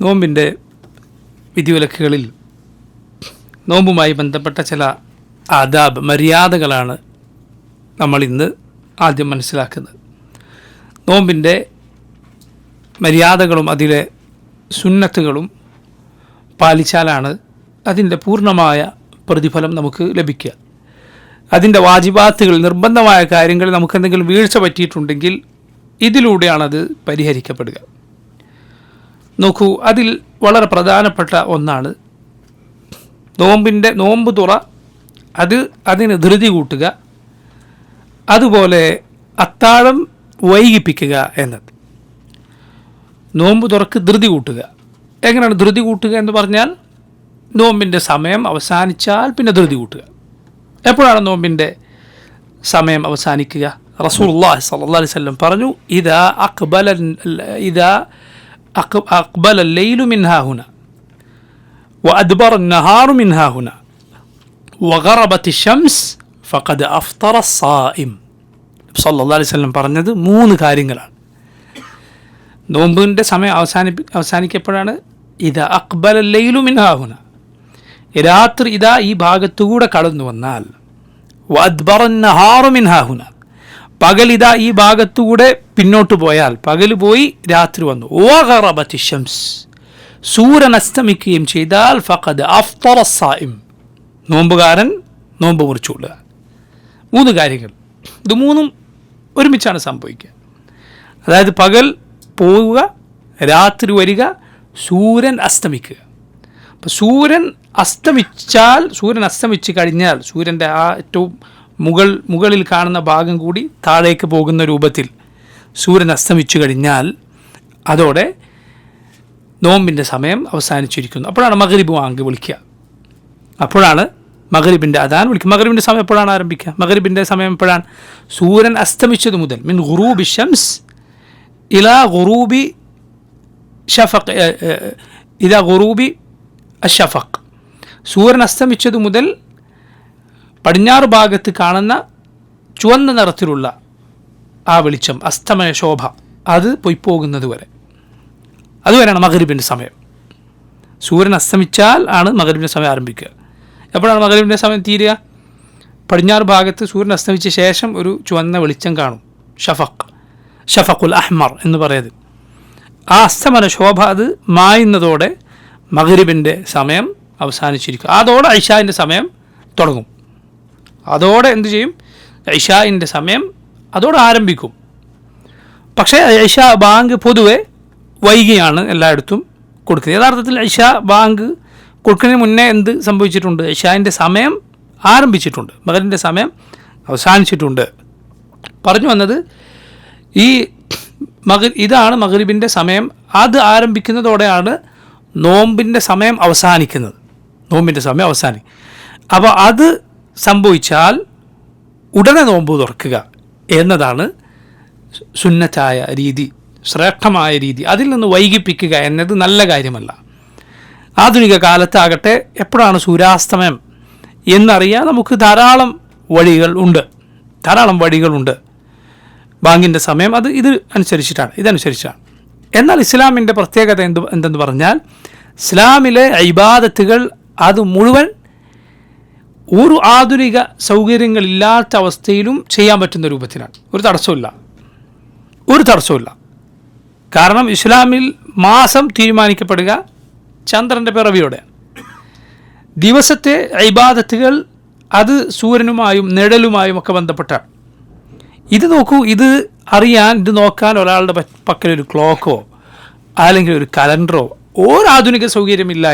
നോമ്പിൻ്റെ വിധിവിലക്കുകളിൽ നോമ്പുമായി ബന്ധപ്പെട്ട ചില ആദാബ് മര്യാദകളാണ് നമ്മൾ ഇന്ന് ആദ്യം മനസ്സിലാക്കുന്നത്. നോമ്പിൻ്റെ മര്യാദകളും അതിലെ സുന്നത്തുകളും പാലിച്ചാലാണ് അതിൻ്റെ പൂർണ്ണമായ പ്രതിഫലം നമുക്ക് ലഭിക്കുക. അതിൻ്റെ വാജിബാത്തുകൾ, നിർബന്ധമായ കാര്യങ്ങൾ നമുക്കെന്തെങ്കിലും വീഴ്ച പറ്റിയിട്ടുണ്ടെങ്കിൽ ഇതിലൂടെയാണത് പരിഹരിക്കപ്പെടുക. നോക്കൂ, അതിൽ വളരെ പ്രധാനപ്പെട്ട ഒന്നാണ് നോമ്പ് തുറ, അതിന് ധൃതി കൂട്ടുക, അതുപോലെ അത്താഴം വൈകിപ്പിക്കുക എന്നത്. നോമ്പ് തുറക്ക് ധൃതി കൂട്ടുക. എങ്ങനെയാണ് ധൃതി കൂട്ടുക എന്ന് പറഞ്ഞാൽ, നോമ്പിൻ്റെ സമയം അവസാനിച്ചാൽ പിന്നെ ധൃതി കൂട്ടുക. എപ്പോഴാണ് നോമ്പിൻ്റെ സമയം അവസാനിക്കുക? റസൂലുള്ളാഹി സ്വല്ലല്ലാഹു അലൈഹി വസല്ലം പറഞ്ഞു, ഇദാ അഖ്ബല അൽ-ലൈലു മിൻ ഹാഹുന വഅദ്ബറ അൻ-നഹാറു മിൻ ഹാഹുന വഗറബത്തി ശംസ് ഫഖദ് അഫ്തറ അസ്-സായിം. സ്വല്ലല്ലാഹു അലൈഹി വസല്ലം പറഞ്ഞത് 3 കാര്യങ്ങളാണ്. നോമ്പിൻ്റെ സമയം അവസാനിക്കപ്പോഴാണ് ഇദാ അഖ്ബല അൽ-ലൈലു മിൻ ഹാഹുന, രാത്രി ഇതാ ഈ ഭാഗത്തുകൂടെ കടന്നു വന്നാൽ, വഅദ്ബറ അൻ-നഹാറു മിൻ ഹാഹുന, പകൽ ഇതാ ഈ ഭാഗത്തുകൂടെ പിന്നോട്ട് പോയാൽ, പകൽ പോയി രാത്രി വന്നു, വഗറബത്തി ശംസ്, സൂര്യൻ അസ്തമിക്കുകയും ചെയ്താൽ, ഫഖദ് അഫ്തറ അസ്-സായിം, നോമ്പുകാരൻ നോമ്പ് മുറിച്ചുകൊള്ളുക. 3 കാര്യങ്ങൾ. ഇത് 3ഉം ഒരുമിച്ചാണ് സംഭവിക്കുക. അതായത് പകൽ പോവുക, രാത്രി വരിക, സൂര്യൻ അസ്തമിക്കുക. അപ്പോൾ സൂര്യൻ അസ്തമിച്ച് കഴിഞ്ഞാൽ, സൂര്യൻ്റെ ആ ഏറ്റവും മുകളിൽ കാണുന്ന ഭാഗം കൂടി താഴേക്ക് പോകുന്ന രൂപത്തിൽ സൂര്യൻ അസ്തമിച്ചു കഴിഞ്ഞാൽ അതോടെ നോമ്പിൻ്റെ സമയം അവസാനിച്ചിരിക്കുന്നു. അപ്പോഴാണ് മഗ്രിബ് വാങ്ക് വിളിക്കുക. അപ്പോഴാണ് മഗ്രിബിൻ്റെ അദാൻ വിളിക്കുക. മഗ്രിബിൻ്റെ സമയം എപ്പോഴാണ് ആരംഭിക്കുക? മഗ്രിബിൻ്റെ സമയം എപ്പോഴാണ്? സൂര്യൻ അസ്തമിച്ചത് മുതൽ, മിൻ ഗുറൂബി ഷംസ് ഇലാ ഗുറൂബി ഷഫഖ്, ഇലാ ഗുറൂബി അഷഫഖ്, സൂര്യൻ അസ്തമിച്ചത് മുതൽ പടിഞ്ഞാറ് ഭാഗത്ത് കാണുന്ന ചുവന്ന നിറത്തിലുള്ള ആ വെളിച്ചം, അസ്തമയ ശോഭ, അത് പൊയ്പോകുന്നത് വരെ, അതുവരെയാണ് മഗ്രിബിൻ്റെ സമയം. സൂര്യൻ അസ്തമിച്ചാൽ ആണ് മഗ്രിബിൻ്റെ സമയം ആരംഭിക്കുക. എപ്പോഴാണ് മഗ്രിബിൻ്റെ സമയം തീരുക? പടിഞ്ഞാറ് ഭാഗത്ത് സൂര്യൻ അസ്തമിച്ച ശേഷം ഒരു ചുവന്ന വെളിച്ചം കാണും, ഷഫഖുൽ അഹ്മർ എന്ന് പറയുന്നത്. ആ അസ്തമന ശോഭ അത് മായുന്നതോടെ മഗ്രിബിൻ്റെ സമയം അവസാനിച്ചിരിക്കും. അതോടെ ഇശാഇൻ്റെ സമയം തുടങ്ങും. അതോടെ എന്തു ചെയ്യും? ഇശാഇൻ്റെ സമയം അതോടെ ആരംഭിക്കും. പക്ഷേ ഇശാ ബാങ്ക് പൊതുവെ വൈകിയാണ് എല്ലായിടത്തും കൊടുക്കുന്നത്. യഥാർത്ഥത്തിൽ ഇശാ ബാങ്ക് കൊടുക്കുന്നതിന് മുന്നേ എന്ത് സംഭവിച്ചിട്ടുണ്ട്? ഇശാഇൻ്റെ സമയം ആരംഭിച്ചിട്ടുണ്ട്, മഗ്രിബിൻ്റെ സമയം അവസാനിച്ചിട്ടുണ്ട്. പറഞ്ഞു വന്നത് ഇതാണ് മഗ്രിബിൻ്റെ സമയം. അത് ആരംഭിക്കുന്നതോടെയാണ് നോമ്പിൻ്റെ സമയം അവസാനിക്കുന്നത്. അപ്പോൾ അത് സംഭവിച്ചാൽ ഉടനെ നോമ്പ് തുറക്കുക എന്നതാണ് സുന്നത്തായ രീതി, ശ്രേഷ്ഠമായ രീതി. അതിൽ നിന്ന് വൈകിപ്പിക്കുക എന്നത് നല്ല കാര്യമല്ല. ആധുനിക കാലത്താകട്ടെ എപ്പോഴാണ് സൂര്യാസ്തമയം എന്നറിയാൻ നമുക്ക് ധാരാളം വഴികളുണ്ട്. ബാങ്കിൻ്റെ സമയം ഇതനുസരിച്ചാണ്. എന്നാൽ ഇസ്ലാമിൻ്റെ പ്രത്യേകത എന്തെന്ന് പറഞ്ഞാൽ, ഇസ്ലാമിലെ ഇബാദത്തുകൾ അത് മുഴുവൻ ഒരു ആധുനിക സൗകര്യങ്ങളില്ലാത്ത അവസ്ഥയിലും ചെയ്യാൻ പറ്റുന്ന രൂപത്തിലാണ്. ഒരു തടസ്സമില്ല. കാരണം ഇസ്ലാമിൽ മാസം തീരുമാനിക്കപ്പെടുക ചന്ദ്രൻ്റെ പിറവിയോടെയാണ്. ദിവസത്തെ ഇബാദത്തുകൾ അത് സൂര്യനുമായും നിഴലുമായും ഒക്കെ ബന്ധപ്പെട്ടാണ്. ഇത് നോക്കൂ, ഇത് നോക്കാൻ ഒരാളുടെ പക്കലൊരു ക്ലോക്കോ അല്ലെങ്കിൽ ഒരു കലണ്ടറോ ഒരു ആധുനിക സൗകര്യമില്ല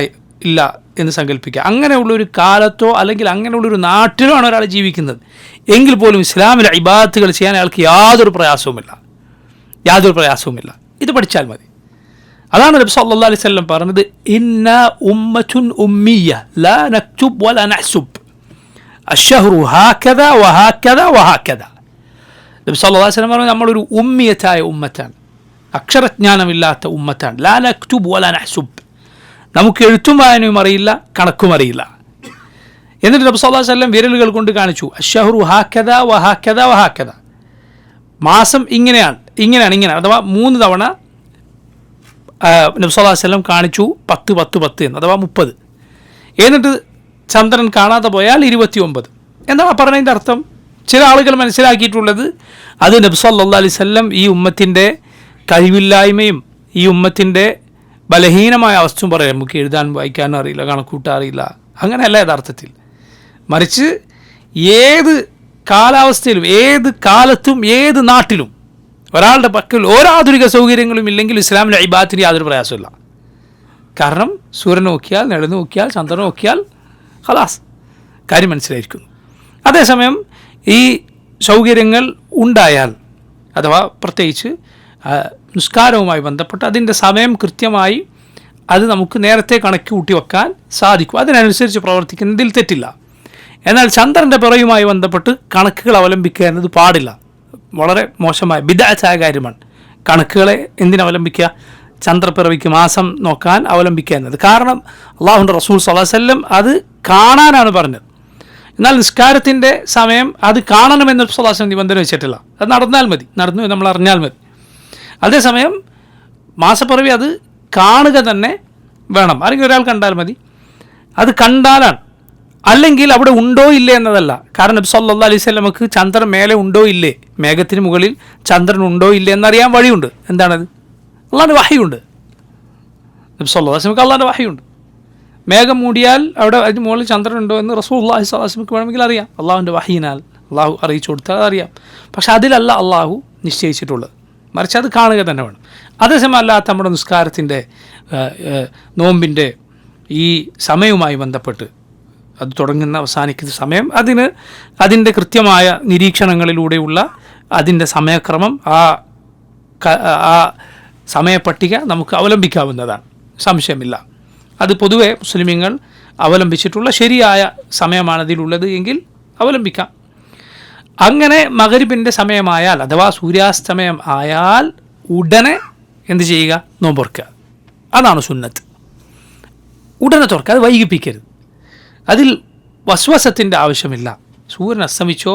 എന്ന് സങ്കല്പിക്കുക. അങ്ങനെയുള്ളൊരു കാലത്തോ അല്ലെങ്കിൽ അങ്ങനെയുള്ളൊരു നാട്ടിലോ ആണ് ഒരാൾ ജീവിക്കുന്നത് എങ്കിൽ പോലും ഇസ്ലാമിലെ ഇബാദത്തുകൾ ചെയ്യാൻ അയാൾക്ക് യാതൊരു പ്രയാസവുമില്ല. ഇത് പഠിച്ചാൽ മതി. അതാണ് നബി സല്ലല്ലാഹു അലൈഹി വസല്ലം പറഞ്ഞത്, ഇന്ന ഉമ്മത്തുൻ ഉമ്മിയ്യ ലാ നക്തുബ് വലാ നഹ്സുബ് അശ്ശഹ്റു ഹാകദ വഹാകദ വഹാകദ. നബി സല്ലല്ലാഹു അലൈഹി വസല്ലം പറഞ്ഞു, നമ്മളൊരു ഉമ്മിയത്തായ ഉമ്മത്താണ്, അക്ഷരജ്ഞാനമില്ലാത്ത ഉമ്മത്താണ്. ലാ നക്തുബ് വലാ നഹ്സുബ്, നമുക്ക് എഴുത്തും വായനയും അറിയില്ല, കണക്കും അറിയില്ല. എന്നിട്ട് നബി സല്ലല്ലാഹു അലൈഹി വസല്ലം വിരലുകൾ കൊണ്ട് കാണിച്ചു, അശ്ശഹ്റു ഹാകദ വഹാകദ വഹാകദ, മാസം ഇങ്ങനെയാണ്, അഥവാ 3 തവണ നബി സല്ലല്ലാഹു അലൈഹി വസല്ലം കാണിച്ചു 10 10 10 എന്ന്, അഥവാ 30. എന്നിട്ട് ചന്ദ്രൻ കാണാതെ പോയാൽ 29. എന്താണ് പറഞ്ഞതിൻ്റെ അർത്ഥം? ചില ആളുകൾ മനസ്സിലാക്കിയിട്ടുള്ളത് അത് നബി സല്ലല്ലാഹു അലൈഹി വസല്ലം ഈ ഉമ്മത്തിൻ്റെ കഴിവില്ലായ്മയും ഈ ഉമ്മത്തിൻ്റെ ബലഹീനമായ അവസ്ഥയും പറയാം. നമുക്ക് എഴുതാൻ വായിക്കാനും അറിയില്ല, കണക്കൂട്ടാൻ അറിയില്ല, അങ്ങനെയല്ല യഥാർത്ഥത്തിൽ. മറിച്ച് ഏത് കാലാവസ്ഥയിലും ഏത് കാലത്തും ഏത് നാട്ടിലും ഒരാളുടെ പക്കൽ ഒരാധുനിക സൗകര്യങ്ങളും ഇല്ലെങ്കിൽ ഇസ്ലാമിലെ ഇബാദത്തിന് യാതൊരു പ്രയാസമില്ല. കാരണം സൂര്യൻ നോക്കിയാൽ, നിഴൽ നോക്കിയാൽ, ചന്ദ്രൻ നോക്കിയാൽ ഖലാസ് കാര്യം മനസ്സിലായിരിക്കുന്നു. അതേസമയം ഈ സൗകര്യങ്ങൾ ഉണ്ടായാൽ, അഥവാ പ്രത്യേകിച്ച് നിസ്കാരവുമായി ബന്ധപ്പെട്ട് അതിൻ്റെ സമയം കൃത്യമായി അത് നമുക്ക് നേരത്തെ കണക്ക് കൂട്ടി വെക്കാൻ സാധിക്കും, അതിനനുസരിച്ച് പ്രവർത്തിക്കുന്നതിൽ തെറ്റില്ല. എന്നാൽ ചന്ദ്രൻ്റെ പിറയുമായി ബന്ധപ്പെട്ട് കണക്കുകൾ അവലംബിക്കുക എന്നത് പാടില്ല, വളരെ മോശമായ ബിദ്അത്തായ കാര്യമാണ്. കണക്കുകളെ എന്തിനവലംബിക്കുക? ചന്ദ്രപ്പിറവിക്ക് മാസം നോക്കാൻ അവലംബിക്കുക എന്നത്. കാരണം അള്ളാഹുവിൻ്റെ റസൂൽ സ്വല്ലല്ലാഹു അലൈഹി വസല്ലം അത് കാണാനാണ് പറഞ്ഞത്. എന്നാൽ നിസ്കാരത്തിൻ്റെ സമയം അത് കാണണമെന്ന് സ്വല്ലല്ലാഹു അലൈഹി വസല്ലം നിബന്ധന വെച്ചിട്ടില്ല. അത് നടന്നാൽ മതി, നടന്നു നമ്മൾ അറിഞ്ഞാൽ മതി. അതേസമയം മാസപ്പിറവി അത് കാണുക തന്നെ വേണം. അല്ലെങ്കിൽ ഒരാൾ കണ്ടാൽ മതി, അത് കണ്ടാലാണ്. അല്ലെങ്കിൽ അവിടെ ഉണ്ടോ ഇല്ലേ എന്നതല്ല. കാരണം നബി സല്ലല്ലാഹു അലൈഹി വസല്ലമക്ക് ചന്ദ്രൻ മേലെ ഉണ്ടോ ഇല്ലേ, മേഘത്തിന് മുകളിൽ ചന്ദ്രൻ ഉണ്ടോ ഇല്ലേ എന്നറിയാൻ വഴിയുണ്ട്. എന്താണത്? അള്ളാഹുവിൻ്റെ വഹയുണ്ട്. നബി സല്ലല്ലാഹു അലൈഹി വസല്ലമക്ക് അള്ളാഹുവിൻ്റെ വഹയുണ്ട്. മേഘം മൂടിയാൽ അവിടെ അതിന് മുകളിൽ ചന്ദ്രൻ ഉണ്ടോ എന്ന് റസൂലുള്ളാഹി സ്വല്ലല്ലാഹു അലൈഹി വസല്ലമക്ക് വേണമെങ്കിൽ അറിയാം. അള്ളാഹുവിൻ്റെ വഹയിനാൽ അള്ളാഹു അറിയിച്ചു കൊടുത്താൽ അറിയാം. പക്ഷെ അതിലല്ല അള്ളാഹു നിശ്ചയിച്ചിട്ടുള്ളത്, മറിച്ച് അത് കാണുക തന്നെ വേണം. അതേസമയം അല്ലാത്ത നമ്മുടെ നിസ്കാരത്തിൻ്റെ നോമ്പിൻ്റെ ഈ സമയവുമായി ബന്ധപ്പെട്ട് അത് തുടങ്ങുന്ന അവസാനിക്കുന്ന സമയം അതിൻ്റെ കൃത്യമായ നിരീക്ഷണങ്ങളിലൂടെയുള്ള അതിൻ്റെ സമയക്രമം ആ സമയപ്പട്ടിക നമുക്ക് അവലംബിക്കാവുന്നതാണ്, സംശയമില്ല. അത് പൊതുവെ മുസ്ലിമീങ്ങൾ അവലംബിച്ചിട്ടുള്ള ശരിയായ സമയമാണതിലുള്ളത് എങ്കിൽ അവലംബിക്കാം. അങ്ങനെ മഗ്രിബിൻ്റെ സമയമായാൽ അഥവാ സൂര്യാസ്തമയം ആയാൽ ഉടനെ എന്ത് ചെയ്യുക? നോമ്പുറക്കുക. അതാണ് സുന്നത്ത്. ഉടനെ തുറക്കുക, അത് വൈകിപ്പിക്കരുത്. അതിൽ വസ്വസത്തിൻ്റെ ആവശ്യമില്ല. സൂര്യൻ അസ്തമിച്ചോ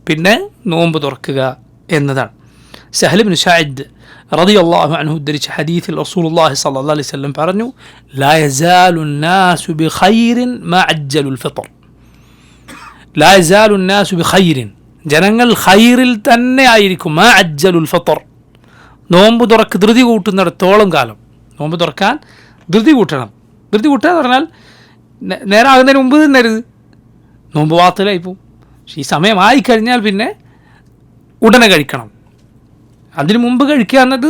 പിന്നെ നോമ്പ് തുറക്കുക എന്നതാണ്. സഹൽ ഇബ്നു സഅദ് റളിയല്ലാഹു അൻഹു ഉദ്ധരിച്ച ഹദീസിൽ റസൂലുള്ളാഹി സ്വല്ലല്ലാഹു അലൈഹി വസല്ലം പറഞ്ഞു, ലാ യസാലു നാസു ബിഖൈറിൻ മാ അജ്ജലുൽ ഫിത്ർ. ലാ യസാലു നാസു ബിഖൈറിൻ, ജനങ്ങൾ ഖൈറിൽ തന്നെ ആയിരിക്കും. മാ അജ്ജലുൽ ഫിത്ർ, നോമ്പ് തുറക്ക് ധൃതി കൂട്ടുന്നിടത്തോളം കാലം. നോമ്പ് തുറക്കാൻ ധൃതി കൂട്ടണം. ധൃതി കൂട്ടുക എന്ന് പറഞ്ഞാൽ നേരം ആകുന്നതിന് മുമ്പ് തിന്നരുത്, നോമ്പ് വാത്തിലായി പോവും. പക്ഷേ ഈ സമയമായി കഴിഞ്ഞാൽ പിന്നെ ഉടനെ കഴിക്കണം. അതിന് മുമ്പ് കഴിക്കുക എന്നത്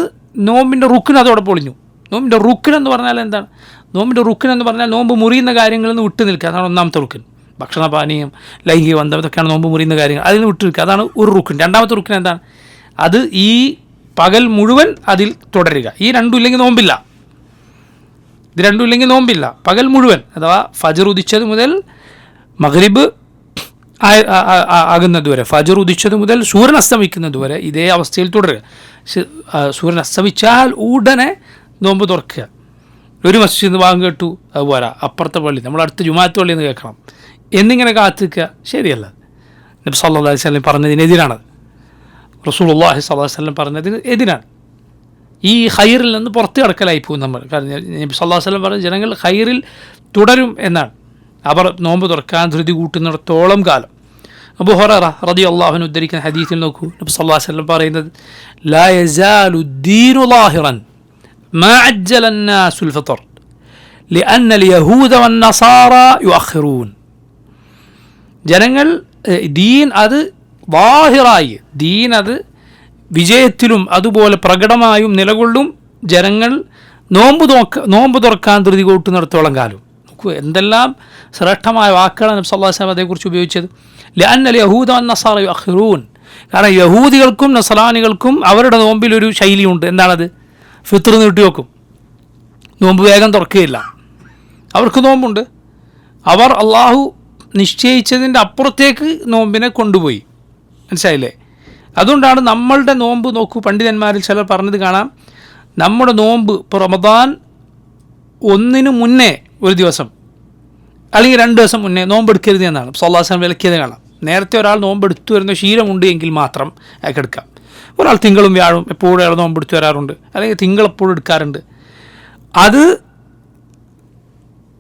നോമ്പിൻ്റെ റുക്കിന് അതോടെ പൊളിഞ്ഞു. നോമ്പിൻ്റെ റുക്കിനെന്ന് പറഞ്ഞാൽ എന്താണ്? നോമ്പിൻ്റെ റുക്കിനെന്ന് പറഞ്ഞാൽ നോമ്പ് മുറിയുന്ന കാര്യങ്ങളിൽ നിന്ന് വിട്ടു നിൽക്കുക, അതാണ് ഒന്നാമത്തെ റുക്കിൻ. ഭക്ഷണപാനീയം, ലൈംഗിക ബന്ധം, ഇതൊക്കെയാണ് നോമ്പ് മുറിയുന്ന കാര്യങ്ങൾ. അതിൽ നിന്ന് വിട്ടു നിൽക്കുക, അതാണ് ഒരു റുക്കിൻ. രണ്ടാമത്തെ റുക്കിൻ എന്താണ്? അത് ഈ പകൽ മുഴുവൻ അതിൽ തുടരുക. ഈ രണ്ടും ഇല്ലെങ്കിൽ നോമ്പില്ല. ഇത് രണ്ടും ഇല്ലെങ്കിൽ നോമ്പില്ല. പകൽ മുഴുവൻ, അഥവാ ഫജർ ഉദിച്ചത് മുതൽ മഗ്രിബ് ആകുന്നത് വരെ, ഫജർ ഉദിച്ചത് മുതൽ സൂര്യൻ അസ്തമിക്കുന്നത് വരെ ഇതേ അവസ്ഥയിൽ തുടരുക. സൂര്യൻ അസ്തമിച്ചാൽ ഉടനെ നോമ്പ് തുറക്കുക. ഒരു മസ്ജിദിൽ നിന്ന് വാങ്ങ് കേട്ടു, അതുപോലെ അപ്പുറത്തെ പള്ളി, നമ്മളടുത്ത് ജുമാഅത്ത് പള്ളിയിൽ നിന്ന് കേൾക്കണം എന്നിങ്ങനെ കാത്തിക്കുക, ശരിയല്ല. നബി സല്ലല്ലാഹു അലൈഹി വസല്ലം പറഞ്ഞതിനെതിരാണത്. റസൂലുള്ളാഹി സ്വല്ലല്ലാഹു അലൈഹി വസല്ലം പറഞ്ഞതിന് എതിരാണ്. ഈ ഖൈറിൽ നിന്ന് പുറത്ത് കിടക്കലായി പോകും നമ്മൾ. കാരണം നബി സല്ലല്ലാഹു അലൈഹി വസല്ലം പറഞ്ഞ ജനങ്ങൾ ഖൈറിൽ തുടരും എന്നാണ്. അവർ നോമ്പ് തുറക്കാൻ ധൃതി കൂട്ടുന്നിടത്തോളം കാലം. അബൂ ഹുറൈറ റളിയല്ലാഹു അൻഹു ഉദ്ധരിക്കുന്ന ഹദീസിൽ നോക്കൂ, നബി സല്ലല്ലാഹു അലൈഹി വസല്ലം പറയുന്നത്, ലാ യസാലു ദീനു ളാഹിറൻ മാ അജ്ജല അന്നാസുൽ ഫിത്ർ ലിഅന്ന അൽ-യഹൂദ വൻ-നസാറ യുഅഖിറൂൻ. ജനങ്ങൾ ദീൻ അത് വാഹിറായി, ദീൻ അത് വിജയത്തിലും അതുപോലെ പ്രകടമായും നിലകൊള്ളും ജനങ്ങൾ നോമ്പ് തുറക്കാൻ ധൃതി കൂട്ടുന്നിടത്തോളം കാലം. നോക്കൂ, എന്തെല്ലാം ശ്രേഷ്ഠമായ വാക്കുകളാണ് നബി സല്ലല്ലാഹു അലൈഹി വസല്ലം അതേക്കുറിച്ച് ഉപയോഗിച്ചത്. ലഅന്ന അൽ-യഹൂദ വൻ-നസാറ യുഅഖിറൂൻ. കാരണം യഹൂദികൾക്കും നസറാനികൾക്കും അവരുടെ നോമ്പിലൊരു ശൈലിയുണ്ട്. എന്താണത്? ഫിത്ർ നീട്ടി വെക്കും, നോമ്പ് വേഗം തുറക്കുകയില്ല. അവർക്ക് നോമ്പുണ്ട്, അവർ അള്ളാഹു നിശ്ചയിച്ചതിൻ്റെ അപ്പുറത്തേക്ക് നോമ്പിനെ കൊണ്ടുപോയി. മനസ്സിലായില്ലേ? അതുകൊണ്ടാണ് നമ്മളുടെ നോമ്പ് നോക്കൂ, പണ്ഡിതന്മാരിൽ ചിലർ പറഞ്ഞത് കാണാം, നമ്മുടെ നോമ്പ് ഇപ്പോൾ റമദാൻ 1 മുന്നേ ഒരു ദിവസം അല്ലെങ്കിൽ 2 ദിവസം മുന്നേ നോമ്പെടുക്കരുത് എന്നാണ് സല്ലല്ലാഹു അലൈഹി വസല്ലം വിലക്കിയത് കാണാം. നേരത്തെ ഒരാൾ നോമ്പെടുത്തു വരുന്ന ശീലമുണ്ട് എങ്കിൽ മാത്രം അയാൾക്ക് എടുക്കാം. ഒരാൾ തിങ്കളും വ്യാഴവും എപ്പോഴും അയാൾ നോമ്പെടുത്ത് വരാറുണ്ട്, അല്ലെങ്കിൽ തിങ്കൾ എപ്പോഴും എടുക്കാറുണ്ട്. അത്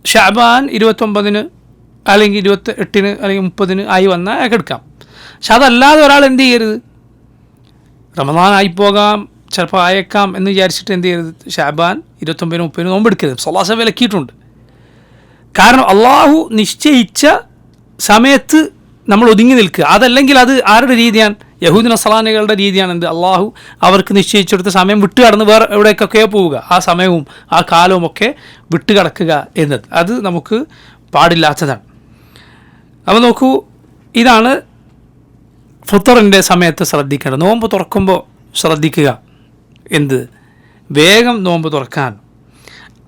ഷഅബാൻ 29 അല്ലെങ്കിൽ 28 അല്ലെങ്കിൽ 30 ആയി വന്നാൽ അയാൾക്ക് എടുക്കാം. പക്ഷെ അതല്ലാതെ ഒരാൾ എന്ത് ചെയ്യരുത്, റമദാൻ ആയിപ്പോകാം, ചിലപ്പോൾ അയക്കാം എന്ന് വിചാരിച്ചിട്ട് എന്ത് ചെയ്യരുത്, ഷഅബാൻ 29 30 നോമ്പെടുക്കരുത്. സ്വല്ലല്ലാഹു അലൈഹി വസല്ലം വിലക്കിയിട്ടുണ്ട്. കാരണം അള്ളാഹു നിശ്ചയിച്ച സമയത്ത് നമ്മൾ ഒതുങ്ങി നിൽക്കുക. അതല്ലെങ്കിൽ അത് ആരുടെ രീതിയാണ്? യഹൂദി നസ്രാനികളുടെ രീതിയാണ്. എന്ത്, അള്ളാഹു അവർക്ക് നിശ്ചയിച്ചെടുത്ത സമയം വിട്ട് കടന്ന് വേറെ എവിടേക്കൊക്കെയോ പോവുക, ആ സമയവും ആ കാലവും ഒക്കെ വിട്ട് കിടക്കുക എന്നത് അത് നമുക്ക് പാടില്ലാത്തതാണ്. അപ്പോൾ നോക്കൂ, ഇതാണ് ഫിത്തറിൻ്റെ സമയത്ത് ശ്രദ്ധിക്കേണ്ടത്. നോമ്പ് തുറക്കുമ്പോൾ ശ്രദ്ധിക്കുക എന്ത്, വേഗം നോമ്പ് തുറക്കാൻ.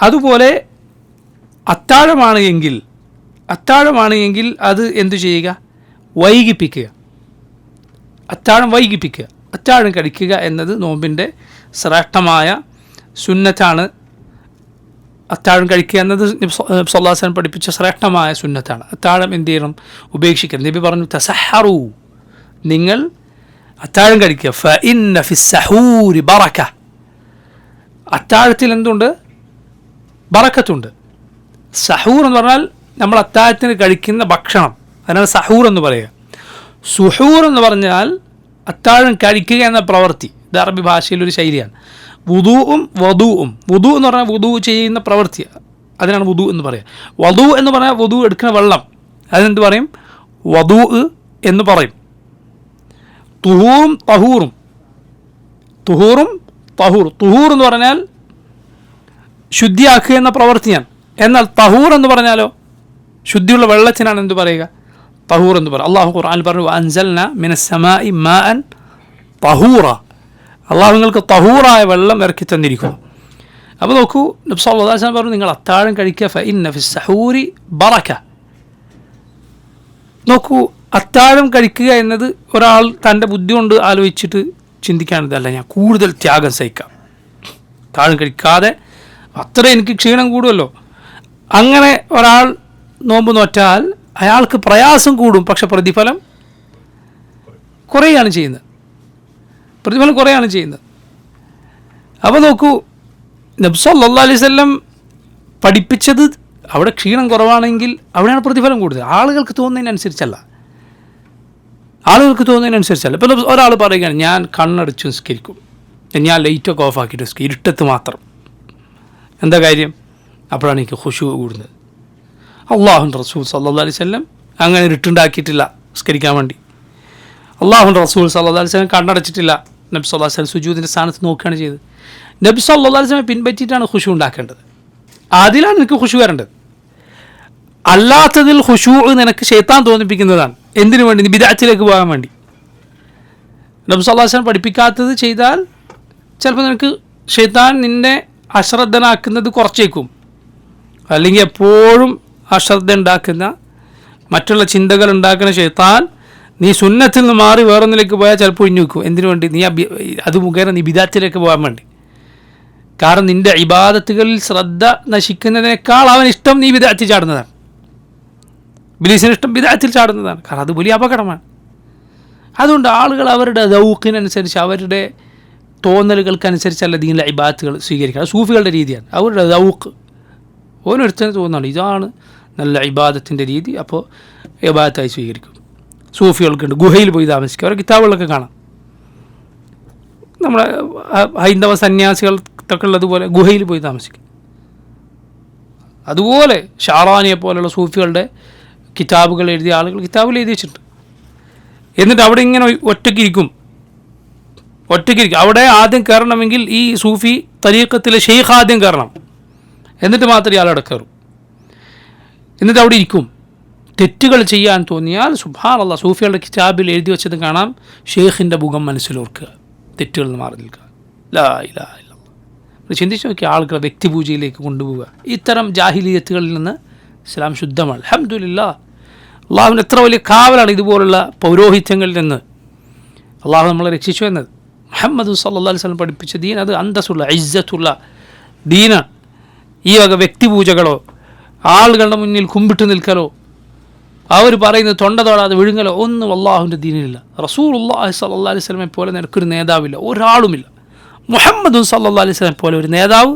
അതുപോലെ അത്താഴമാണ് എങ്കിൽ അത് എന്തു ചെയ്യുക, വൈകിപ്പിക്കുക. അത്താഴം വൈകിപ്പിക്കുക, അത്താഴം കഴിക്കുക എന്നത് നോമ്പിൻ്റെ ശ്രേഷ്ഠമായ സുന്നത്താണ്. അത്താഴം കഴിക്കുക എന്നത് നബി സല്ലല്ലാഹു അലൈഹി വസല്ലം പഠിപ്പിച്ച ശ്രേഷ്ഠമായ സുന്നത്താണ്. അത്താഴം എന്ത് ചെയ്യണം, ഉപേക്ഷിക്കണം. നബി പറഞ്ഞു, തസഹറു, നിങ്ങൾ അത്താഴം കഴിക്കുക. ഫഇന്ന ഫിസ്സഹൂരി ബറക, അത്താഴത്തിൽ എന്തുണ്ട്, ബറക്കത്തുണ്ട്. സഹൂർ എന്ന് പറഞ്ഞാൽ നമ്മൾ അത്താഴത്തിന് കഴിക്കുന്ന ഭക്ഷണം, അതിനാണ് സഹൂർ എന്ന് പറയുക. സുഹൂർ എന്ന് പറഞ്ഞാൽ അത്താഴം കഴിക്കുക എന്ന പ്രവൃത്തി. ഇത് അറബി ഭാഷയിലൊരു ശൈലിയാണ്. വുദൂഉം വദൂഉം, വുദൂ എന്ന് പറഞ്ഞാൽ വുദൂ ചെയ്യുന്ന പ്രവൃത്തി, അതിനാണ് വുദൂ എന്ന് പറയുക. വദൂ എന്ന് പറഞ്ഞാൽ വുദൂ എടുക്കുന്ന വെള്ളം, അതിനെന്ത് പറയും, വദൂ എന്ന് പറയും. തുഹൂറും തഹൂറും, തുഹൂർ എന്ന് പറഞ്ഞാൽ ശുദ്ധിയാക്കുക എന്ന പ്രവൃത്തിയാണ്. എന്നാൽ തഹൂർ എന്ന് പറഞ്ഞാലോ, ശുദ്ധിയുള്ള വെള്ളത്തിനാണ് എന്ത് പറയുക, തഹൂർ എന്ന് പറയുക. അള്ളാഹു ഖുർആനിൽ പറഞ്ഞു, വഅൻസൽനാ മിനസ്സമാഇ മാഅൻ തഹൂറ, അള്ളാഹു നിങ്ങൾക്ക് തഹൂറായ വെള്ളം ഇറക്കി തന്നിരിക്കുന്നു. അപ്പോൾ നോക്കൂ, നബി സല്ലല്ലാഹു അലൈഹി വസല്ലം പറഞ്ഞു, നിങ്ങൾ അത്താഴം കഴിക്കുക. ഫഇന്ന ഫിസ്സഹൂരി ബറക. നോക്കൂ, അത്താഴം കഴിക്കുക എന്നത് ഒരാൾ തൻ്റെ ബുദ്ധി കൊണ്ട് ആലോചിച്ചിട്ട് ചിന്തിക്കാനിതല്ല, ഞാൻ കൂടുതൽ ത്യാഗം സഹിക്കാം, അത്താഴം കഴിക്കാതെ അത്ര എനിക്ക് ക്ഷീണം കൂടുമല്ലോ. അങ്ങനെ ഒരാൾ നോമ്പ് നോറ്റാൽ അയാൾക്ക് പ്രയാസം കൂടും, പക്ഷെ പ്രതിഫലം കുറയാണ് ചെയ്യുന്നത്. അപ്പോൾ നോക്കൂ, നബി സല്ലല്ലാഹു അലൈഹി വസല്ലം പഠിപ്പിച്ചത് അവിടെ ക്ഷീണം കുറവാണെങ്കിൽ അവിടെയാണ് പ്രതിഫലം കൂടുതൽ. ആളുകൾക്ക് തോന്നുന്നതിനനുസരിച്ചല്ല. ഇപ്പോൾ ഒരാൾ പറയുകയാണ്, ഞാൻ കണ്ണടച്ച് നിസ്കരിക്കും, ഞാൻ ലൈറ്റൊക്കെ ഓഫാക്കിയിട്ട് നിസ്കരിക്കും, ഇരുട്ടത്ത് മാത്രം. എന്താ കാര്യം? അപ്പോഴാണ് എനിക്ക് ഖുശൂ കൂടുന്നത്. അള്ളാഹുവിൻ്റെ റസൂൽ സല്ലല്ലാഹു അലൈഹി വസല്ലം അങ്ങനെ ഇരുട്ടുണ്ടാക്കിയിട്ടില്ല നിസ്കരിക്കാൻ വേണ്ടി. അള്ളാഹുവിൻ്റെ റസൂൽ സല്ലല്ലാഹു അലൈഹി വസല്ലം കണ്ണടച്ചിട്ടില്ല. നബി സല്ലല്ലാഹു അലൈഹി വസല്ലം സുജൂദിൻ്റെ സ്ഥാനത്ത് നോക്കുകയാണ് ചെയ്തത്. നബി സല്ലല്ലാഹു അലൈഹി വസല്ലം പിൻപറ്റിയിട്ടാണ് ഖുശൂ ഉണ്ടാക്കേണ്ടത്. അതിലാണ് നിനക്ക് ഖുശൂ വരേണ്ടത്. അല്ലാത്തതിൽ ഖുശൂ നിനക്ക് ശൈത്താൻ തോന്നിപ്പിക്കുന്നതാണ്. എന്തിനു വേണ്ടി? നീ ബിദ്അത്തിലേക്ക് പോകാൻ വേണ്ടി. നബി സല്ലല്ലാഹു അലൈഹി വസല്ലം പഠിപ്പിക്കാത്തത് ചെയ്താൽ ചിലപ്പോൾ നിനക്ക് ശൈത്താൻ നിന്നെ അശ്രദ്ധനാക്കുന്നത് കുറച്ചേക്കും. അല്ലെങ്കിൽ എപ്പോഴും അശ്രദ്ധ ഉണ്ടാക്കുന്ന, മറ്റുള്ള ചിന്തകൾ ഉണ്ടാക്കുന്ന ശൈത്താൻ നീ സുന്നത്തിൽ നിന്ന് മാറി വേറൊന്നിലേക്ക് പോയാൽ ചിലപ്പോൾ ഒഴിഞ്ഞു വെക്കും. എന്തിനു വേണ്ടി? നീ അത് മുഖേന നീ ബിദ്അത്തിലേക്ക് പോകാൻ വേണ്ടി. കാരണം നിൻ്റെ ഇബാദത്തുകളിൽ ശ്രദ്ധ നശിക്കുന്നതിനേക്കാൾ അവനിഷ്ടം നീ ബിദ്അത്തിൽ ചാടുന്നതാണ്. ഇബ്ലീസിന് ഇഷ്ടം ബിദ്അത്തിൽ ചാടുന്നതാണ്. കാരണം അത് വലിയ അപകടമാണ്. അതുകൊണ്ട് ആളുകൾ അവരുടെ ദൗഖിനനുസരിച്ച്, അവരുടെ തോന്നലുകൾക്കനുസരിച്ചല്ല ദീനിലെ ഇബാദത്തുകൾ സ്വീകരിക്കുക. അത് സൂഫികളുടെ രീതിയാണ്. അവരുടെ ദൗഖ്, ഓരോരുത്തരും തോന്നുകയാണ് ഇതാണ് നല്ല ഇബാദത്തിൻ്റെ രീതി, അപ്പോൾ ഇബാദത്തായി സ്വീകരിക്കും. സൂഫികൾക്കുണ്ട് ഗുഹയിൽ പോയി താമസിക്കുക. അവരുടെ കിതാബുകളൊക്കെ കാണാം. നമ്മുടെ ഹൈന്ദവ സന്യാസികൾക്കൊക്കെ ഉള്ളതുപോലെ ഗുഹയിൽ പോയി താമസിക്കും. അതുപോലെ ഷാറാനിയെ പോലെയുള്ള സൂഫികളുടെ കിതാബുകൾ എഴുതിയ ആളുകൾ കിതാബുകൾ എഴുതി വെച്ചിട്ടുണ്ട്. എന്നിട്ട് അവിടെ ഇങ്ങനെ ഒറ്റയ്ക്കിരിക്കും. അവിടെ ആദ്യം കയറണമെങ്കിൽ ഈ സൂഫി തരീഖത്തിലെ ഷെയ്ഖ് ആദ്യം കയറണം, എന്നിട്ട് മാത്രമേ ഇയാളവിടെ കയറും. എന്നിട്ട് അവിടെ ഇരിക്കും. തെറ്റുകൾ ചെയ്യാൻ തോന്നിയാൽ സുബ്ഹാനല്ലാഹ്, സൂഫികളുടെ കിതാബിൽ എഴുതി വെച്ചത് കാണാം, ഷെയ്ഖിൻ്റെ മുഖം മനസ്സിലോർക്കുക, തെറ്റുകളിൽ നിന്ന് മാറി നിൽക്കുക. ലാ ഇലാഹ ഇല്ലല്ലാഹ്. ചിന്തിച്ച് നോക്കി, ആളുകളെ വ്യക്തിപൂജയിലേക്ക് കൊണ്ടുപോവുക. ഇത്തരം ജാഹിലിയത്തുകളിൽ നിന്ന് ഇസ്ലാം ശുദ്ധമാണ്. അൽഹംദുലില്ലാഹ്, അള്ളാഹുവിന് എത്ര വലിയ കാവലാണ് ഇതുപോലുള്ള പൗരോഹിത്യങ്ങളിൽ നിന്ന്. അള്ളാഹു നമ്മളെ രക്ഷിച്ചു എന്നത്. മുഹമ്മദ് സല്ലല്ലാഹു അലൈഹി വസല്ലം പഠിപ്പിച്ച ദീൻ അത് അന്തസ്സുള്ള ഇസ്സത്തുള്ള ദീനാണ്. ഈ വക വ്യക്തിപൂജകളോ ആളുകളുടെ മുന്നിൽ കുമ്പിട്ട് നിൽക്കലോ അവർ പറയുന്നത് തൊണ്ട തൊടാതെ വിഴുങ്ങലോ ഒന്നും അള്ളാഹുവിൻ്റെ ദീനിലില്ല. റസൂലുള്ളാഹി സ്വല്ലല്ലാഹു അലൈഹി വസല്ലമയെ പോലെ നിനക്കൊരു നേതാവില്ല, ഒരാളുമില്ല. മുഹമ്മദ് സല്ലല്ലാഹു അലൈഹി വസല്ലം പോലെ ഒരു നേതാവ്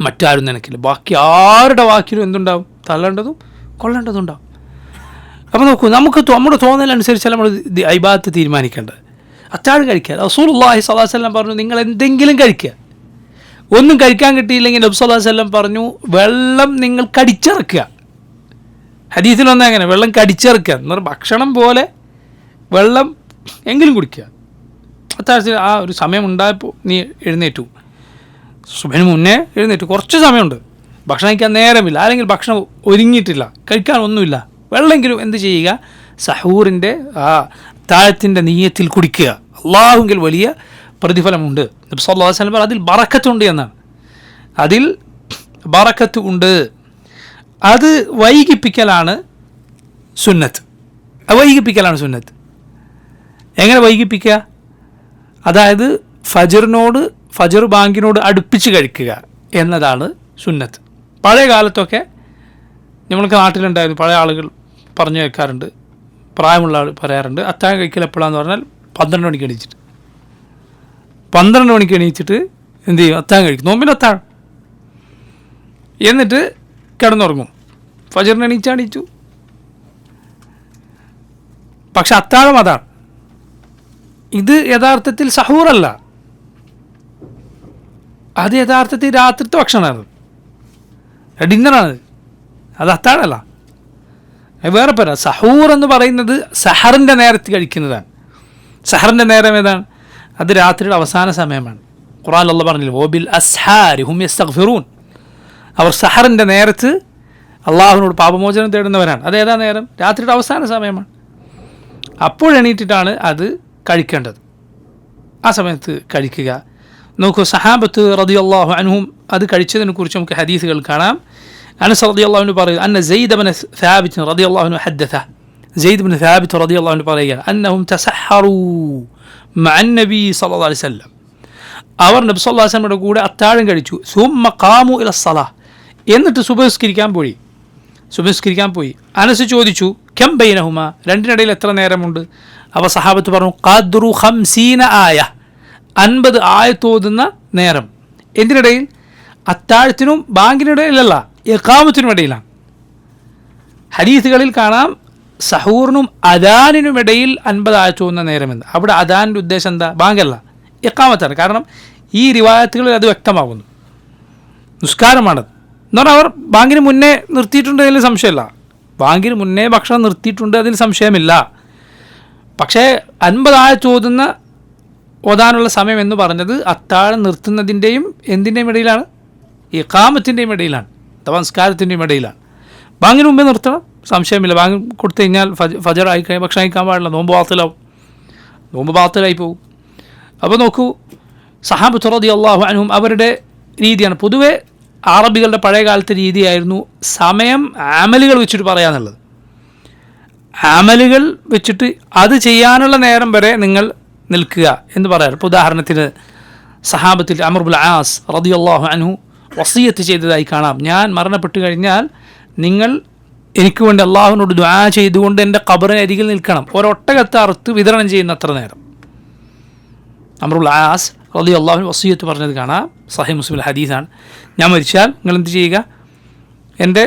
മറ്റാരും നിനക്കില്ല. ബാക്കി ആരുടെ വാക്കിലും എന്തുണ്ടാവും? തള്ളേണ്ടതും കൊള്ളേണ്ടതുണ്ടാവും. അപ്പോൾ നോക്കൂ, നമുക്ക് നമ്മുടെ തോന്നലനുസരിച്ചല്ല നമ്മൾ ഇബാദത്ത് തീരുമാനിക്കേണ്ടത്. അത്താഴം കഴിക്കുക, റസൂലുള്ളാഹി സ്വല്ലല്ലാഹു അലൈഹി വസല്ലം പറഞ്ഞു നിങ്ങൾ എന്തെങ്കിലും കഴിക്കുക. ഒന്നും കഴിക്കാൻ കിട്ടിയില്ലെങ്കിൽ നബി സല്ലല്ലാഹു അലൈഹി വസല്ലം പറഞ്ഞു വെള്ളം നിങ്ങൾ കടിച്ചിറക്കുക. ഹദീസിലൊന്നും അങ്ങനെ വെള്ളം കടിച്ചിറക്കുക എന്ന് പറഞ്ഞാൽ ഭക്ഷണം പോലെ വെള്ളം എങ്കിലും കുടിക്കുക. അത്താഴത്തിൽ ആ ഒരു സമയം ഉണ്ടായപ്പോൾ നീ എഴുന്നേറ്റു, സുബഹിന് മുന്നേ എഴുന്നേറ്റു, കുറച്ച് സമയമുണ്ട്, ഭക്ഷണം കഴിക്കാൻ നേരമില്ല, അല്ലെങ്കിൽ ഭക്ഷണം ഒരുങ്ങിയിട്ടില്ല, കഴിക്കാനൊന്നുമില്ല, വെള്ളമെങ്കിലും എന്ത് ചെയ്യുക? സഹൂറിൻ്റെ ആ താഴത്തിൻ്റെ നീയത്തിൽ കുടിക്കുക. അള്ളാഹുവിൽ വലിയ പ്രതിഫലമുണ്ട്. നബി സല്ലല്ലാഹു അലൈഹി വസല്ലം അതിൽ ബറക്കത്തുണ്ട് എന്നാണ്. അതിൽ ബറക്കത്ത് ഉണ്ട്. അത് വൈകിപ്പിക്കലാണ് സുന്നത്ത്. വൈകിപ്പിക്കലാണ് സുന്നത്ത്. എങ്ങനെ വൈകിപ്പിക്കുക? അതായത് ഫജർ ബാങ്കിനോട് അടുപ്പിച്ച് കഴിക്കുക എന്നതാണ് സുന്നത്ത്. പഴയ കാലത്തൊക്കെ നമ്മൾക്ക് നാട്ടിലുണ്ടായിരുന്നു, പഴയ ആളുകൾ പറഞ്ഞു കേൾക്കാറുണ്ട്, പ്രായമുള്ള ആൾ പറയാറുണ്ട്, അത്താഴം കഴിക്കൽ എപ്പോഴാന്ന് പറഞ്ഞാൽ 12 മണിക്ക് എണീച്ചിട്ട് 12 മണിക്ക് എണീച്ചിട്ട് എന്ത് ചെയ്യും? അത്താഴം കഴിക്കും, നോമ്പിൻ്റെ അത്താഴം. എന്നിട്ട് കിടന്നുറങ്ങും. ഫജറിന് എണീച്ചു. പക്ഷെ അത്താഴം അതാണ്. ഇത് യഥാർത്ഥത്തിൽ സഹൂറല്ല, അത് യഥാർത്ഥത്തിൽ രാത്രിത്തെ ഭക്ഷണമാണ്, ഡിന്നറാണ്, അത് അത്താഴമല്ല. വേറെ പേരാ. സഹൂർ എന്ന് പറയുന്നത് സഹറിൻ്റെ നേരത്ത് കഴിക്കുന്നതാണ്. സഹറിൻ്റെ നേരം ഏതാണ്? അത് രാത്രിയുടെ അവസാന സമയമാണ്. ഖുർആനിൽ അല്ലാഹു പറഞ്ഞില്ലേ, വബിൽ അസ്ഹാരി ഹും യസ്തഗ്ഫിറൂൻ. അവർ സഹറിൻ്റെ നേരത്ത് അള്ളാഹുവിനോട് പാപമോചനം തേടുന്നവരാണ്. അതേതാ നേരം? രാത്രിയുടെ അവസാന സമയമാണ്. അപ്പോഴെണീറ്റിട്ടാണ് അത് കഴിക്കേണ്ടത്. ആ സമയത്ത് കഴിക്കുക. നോക്കൂ, സഹാബത്ത് റളിയല്ലാഹു അൻഹും അത് കഴിച്ചതിനെ കുറിച്ച് നമുക്ക് ഹദീസുകൾ കാണാം. അനസ് റളിയല്ലാഹു അൻഹു പറയുന്നു, അന്ന സെയ്ദ് ഇബ്നു സാബിത്ത് റളിയല്ലാഹു അൻഹു ഹദ്ദസ, സെയ്ദ് ഇബ്നു സാബിത്ത് റളിയല്ലാഹു അൻഹു പറയുകയാണ്, അന്നഹും തസഹറൂ മഅൻ നബി സല്ലല്ലാഹു അലൈഹി വസല്ലം. അവർ നബി സല്ലല്ലാഹു അലൈഹി വസല്ലമയുടെ കൂടെ അത്താഴം കഴിച്ചു. സുമ്മ ഖാമു ഇല സ്വലാ, എന്നിട്ട് സുബഹിസ്കരിക്കാൻ പോയി. അനസ് ചോദിച്ചു, കം ബൈനഹുമ, രണ്ടിനിടയിൽ എത്ര നേരമുണ്ട്? അവ സഹാബത്ത് പറഞ്ഞു, ഖദ്റു 50 ആയ, 50 ആയത്ത് ഓതുന്ന നേരം. എന്തിനിടയിൽ? അത്താഴത്തിനും ബാങ്കിനിടയിലല്ല, ഇഖാമത്തിനും ഇടയിലാണ്. ഹദീസുകളിൽ കാണാം സഹൂറിനും അദാനിനുമിടയിൽ 50 ആയത്ത് ഓതുന്ന നേരമെന്ന്. അവിടെ അദാനിൻ്റെ ഉദ്ദേശം എന്താ? ബാങ്കല്ല, ഇഖാമത്താണ്. കാരണം ഈ റിവായത്തുകളിൽ അത് വ്യക്തമാകുന്നു, നിസ്കാരമാണത്. എന്ന് പറഞ്ഞാൽ അവർ ബാങ്കിന് മുന്നേ നിർത്തിയിട്ടുണ്ട്, അതിൽ സംശയമില്ല. ബാങ്കിന് മുന്നേ ഭക്ഷണം നിർത്തിയിട്ടുണ്ട്, അതിൽ സംശയമില്ല. പക്ഷേ 50 ആയത്ത് ഓതാനുള്ള സമയം എന്ന് പറഞ്ഞത് അത്താഴം നിർത്തുന്നതിൻ്റെയും എന്തിൻ്റെയും ഇടയിലാണ്? ഇഖാമത്തിൻ്റെയും ഇടയിലാണ്, അഥവാ നിസ്കാരത്തിൻ്റെയും ഇടയിലാണ്. ബാങ്കിന് മുമ്പേ നിർത്തണം, സംശയമില്ല. ബാങ്ക് കൊടുത്തു കഴിഞ്ഞാൽ ഫജർ ആയി കഴിഞ്ഞാൽ ഭക്ഷണം കഴിക്കാൻ പാടില്ല, നോമ്പ് ബാത്തിലായി പോകും. അപ്പോൾ നോക്കൂ, സഹാബത്ത് റളിയല്ലാഹു അൻഹും അവരുടെ രീതിയാണ്. പൊതുവെ അറബികളുടെ പഴയ കാലത്തെ രീതിയായിരുന്നു സമയം അമലുകൾ വെച്ചിട്ട് പറയാന്നുള്ളത്. അമലുകൾ വെച്ചിട്ട് അത് ചെയ്യാനുള്ള നേരം വരെ നിങ്ങൾ നിൽക്കുക എന്ന് പറയാറ്. ഇപ്പോൾ ഉദാഹരണത്തിന് സഹാബത്തിൽ അമർ ഇബ്നുൽ ആസ് റളിയല്ലാഹു അൻഹു വസിയത്ത് ചെയ്തതായി കാണാം, ഞാൻ മരണപ്പെട്ടു കഴിഞ്ഞാൽ നിങ്ങൾ എനിക്ക് വേണ്ടി അള്ളാഹുവിനോട് ദുആ ചെയ്തുകൊണ്ട് എൻ്റെ ഖബറിനരികിൽ നിൽക്കണം, ഒരൊട്ടകത്തെ അറുത്ത് വിതരണം ചെയ്യുന്ന അത്ര നേരം. അമർ ഇബ്നുൽ ആസ് റളിയല്ലാഹു അൻഹു വസിയത്ത് പറഞ്ഞത് കാണാം, സഹീഹ് മുസ്ലിമിലെ ഹദീസാണ്. ഞാൻ മരിച്ചാൽ നിങ്ങൾ എന്ത് ചെയ്യുക? എൻ്റെ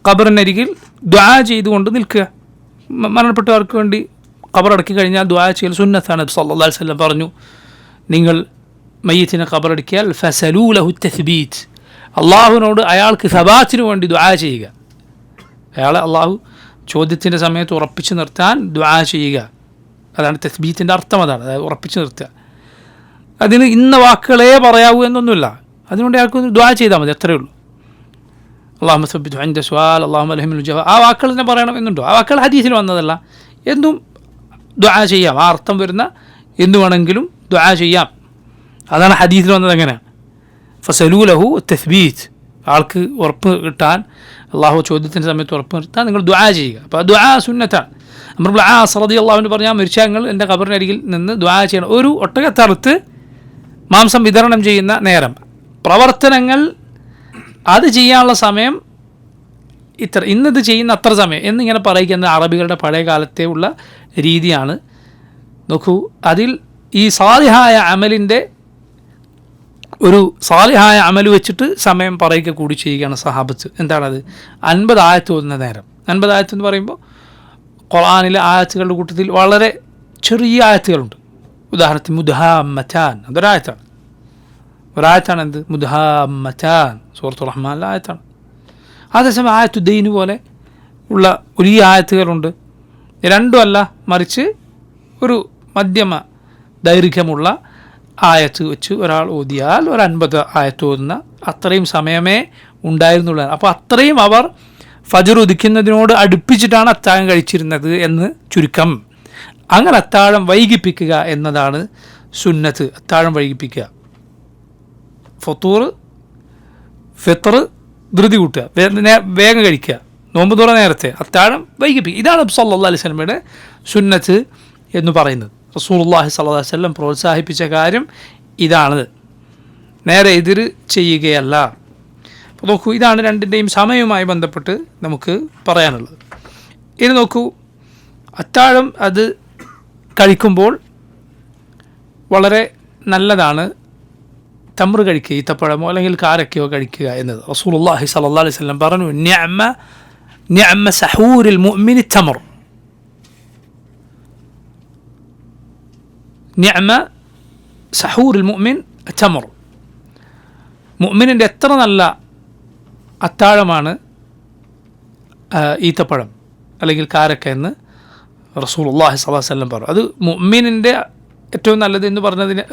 ഖബറിനരികിൽ ദുആ ചെയ്തുകൊണ്ട് നിൽക്കുക. മരണപ്പെട്ടവർക്ക് വേണ്ടി ഖബറടക്കി കഴിഞ്ഞാൽ ദുആ ചെയ്യൽ സുന്നത്താണ്. സല്ലല്ലാഹു അലൈഹി വസല്ലം പറഞ്ഞു, നിങ്ങൾ മയ്യിത്തിനെ ഖബറടക്കിയാൽ ഫസലൂ ലഹു തസ്ബീത്ത്, അള്ളാഹുവിനോട് അയാൾക്ക് സബാത്തിന് വേണ്ടി ദുആ ചെയ്യുക. അയാളെ അള്ളാഹു ചോദ്യത്തിൻ്റെ സമയത്ത് ഉറപ്പിച്ച് നിർത്താൻ ദുആ ചെയ്യുക. അതാണ് തസ്ബീത്തിൻ്റെ അർത്ഥം, അതാണ്, അതായത് ഉറപ്പിച്ച് നിർത്തുക. അതിന് ഇന്ന വാക്കുകളെ പറയാവൂ എന്നൊന്നുമില്ല, അതിനുകൊണ്ട് അയാൾക്ക് ദുആ ചെയ്താൽ മതി, അത്രയേ ഉള്ളൂ. അല്ലാഹുമ്മ സബ്ബിത്ഹു ഇൻദ സുആൽ, അല്ലാഹുമ്മ അൽഹിംഹുൽ ജവാബ്, ആ വാക്കുകൾ തന്നെ പറയണം എന്നുണ്ടോ? ആ വാക്കുകൾ ഹദീസിൽ വന്നതല്ല, എന്തും ദുആ ചെയ്യാം, ആ അർത്ഥം വരുന്ന എന്തു വേണമെങ്കിലും ദുആ ചെയ്യാം. അതാണ് ഹദീസിൽ വന്നത്. എങ്ങനെയാണ്? ഫസലൂ ലഹു തസ്ബീത്ത്, ആൾക്ക് ഉറപ്പ് കിട്ടാൻ, അള്ളാഹു ചോദ്യത്തിൻ്റെ സമയത്ത് ഉറപ്പ് നിർത്താൻ നിങ്ങൾ ദുആ ചെയ്യുക. അപ്പോൾ ദുആ സുന്നത്താണ്. അമർ ഇബ്നുൽ ആസ് റളിയല്ലാഹു അൻഹു പറഞ്ഞാൽ, മരിച്ചാൽ നിങ്ങൾ എൻ്റെ ഖബറിനരികിൽ നിന്ന് ദുആ ചെയ്യണം. ഒരു ഒട്ടകത്തറുത്ത് മാംസം വിതരണം ചെയ്യുന്ന നേരം. പ്രവർത്തനങ്ങൾ അത് ചെയ്യാനുള്ള സമയം ഇന്നത് ചെയ്യുന്ന അത്ര സമയം എന്നിങ്ങനെ പറയുന്ന അറബികളുടെ പഴയ കാലത്തെ ഉള്ള രീതിയാണ്. നോക്കൂ, അതിൽ ഈ സാലിഹായ അമലിൻ്റെ ഒരു സാലിഹായ അമൽ വെച്ചിട്ട് സമയം പറയുക കൂടി ചെയ്യുകയാണ് സഹാബത്ത്. എന്താണത്? 50 ആയത്ത് ഓതുന്ന നേരം. 50 ആയത്ത് എന്ന് പറയുമ്പോൾ ഖുർആനിലെ ആയത്തുകളുടെ കൂട്ടത്തിൽ വളരെ ചെറിയ ആയത്തുകളുണ്ട്. ഉദാഹരണത്തിന് മുദ്ഹാമ്മത്താൻ, അതൊരായത്താണ്. ഒരായത്താണ് എന്ത്? മുദ്ഹാമ്മത്താൻ, സൂറത്തുർ റഹ്മാനിലെ ആയത്താണ്. അതേസമയം ആയത്തു ദൈന് പോലെ ഉള്ള വലിയ ആയത്തുകളുണ്ട്. രണ്ടും അല്ല, മറിച്ച് ഒരു മധ്യമ ദൈർഘ്യമുള്ള ആയത്ത് വെച്ച് ഒരാൾ ഓതിയാൽ ഒരു 50 ആയത്ത് ഓതുന്ന അത്രയും സമയമേ ഉണ്ടായിരുന്നുള്ളതാണ്. അപ്പോൾ അത്രയും അവർ ഫജ്ർ ഉദിക്കുന്നതിനോട് അടുപ്പിച്ചിട്ടാണ് അത്താഴം കഴിച്ചിരുന്നത് എന്ന് ചുരുക്കം. അങ്ങനെ അത്താഴം വൈകിപ്പിക്കുക എന്നതാണ് സുന്നത്ത്. അത്താഴം വൈകിപ്പിക്കുക, ഫിത്ർ ധൃതി കൂട്ടുക, വേഗം കഴിക്കുക, നോമ്പ് തുറ നേരത്തെ, അത്താഴം വൈകിപ്പിക്കുക. ഇതാണ് സല്ലല്ലാഹു അലൈഹി വസല്ലമയുടെ സുന്നത്ത് എന്ന് പറയുന്നത്. റസൂലുള്ളാഹി സ്വല്ലല്ലാഹു അലൈഹി വസല്ലം പ്രോത്സാഹിപ്പിച്ച കാര്യം ഇതാണ്, നേരെ എതിര് ചെയ്യുകയല്ല. അപ്പോൾ നോക്കൂ, ഇതാണ് രണ്ടിൻ്റെയും സമയവുമായി ബന്ധപ്പെട്ട് നമുക്ക് പറയാനുള്ളത്. ഇനി നോക്കൂ, അത്താഴം അത് കഴിക്കുമ്പോൾ വളരെ നല്ലതാണ് തമ്ര് കഴിക്കുക, ഈത്തപ്പഴമോ അല്ലെങ്കിൽ കാരക്കയോ കഴിക്കുക എന്നത്. റസൂലുള്ളാഹി സ്വല്ലല്ലാഹു അലൈഹി വസല്ലം പറഞ്ഞു, നിഅമ സഹൂരിൽ മുഅ്മിനി തമർ, നിഅമ സഹൂരിൽ മുഅ്മിൻ തമർ, മുഅ്മിനിൻ്റെ എത്ര നല്ല അത്താഴമാണ് ഈത്തപ്പഴം അല്ലെങ്കിൽ കാരക്ക എന്ന് റസൂലുള്ളാഹി സ്വല്ലല്ലാഹു അലൈഹി വസല്ലം പറഞ്ഞു. അത് മുഅ്മിനിൻ്റെ ഏറ്റവും നല്ലത്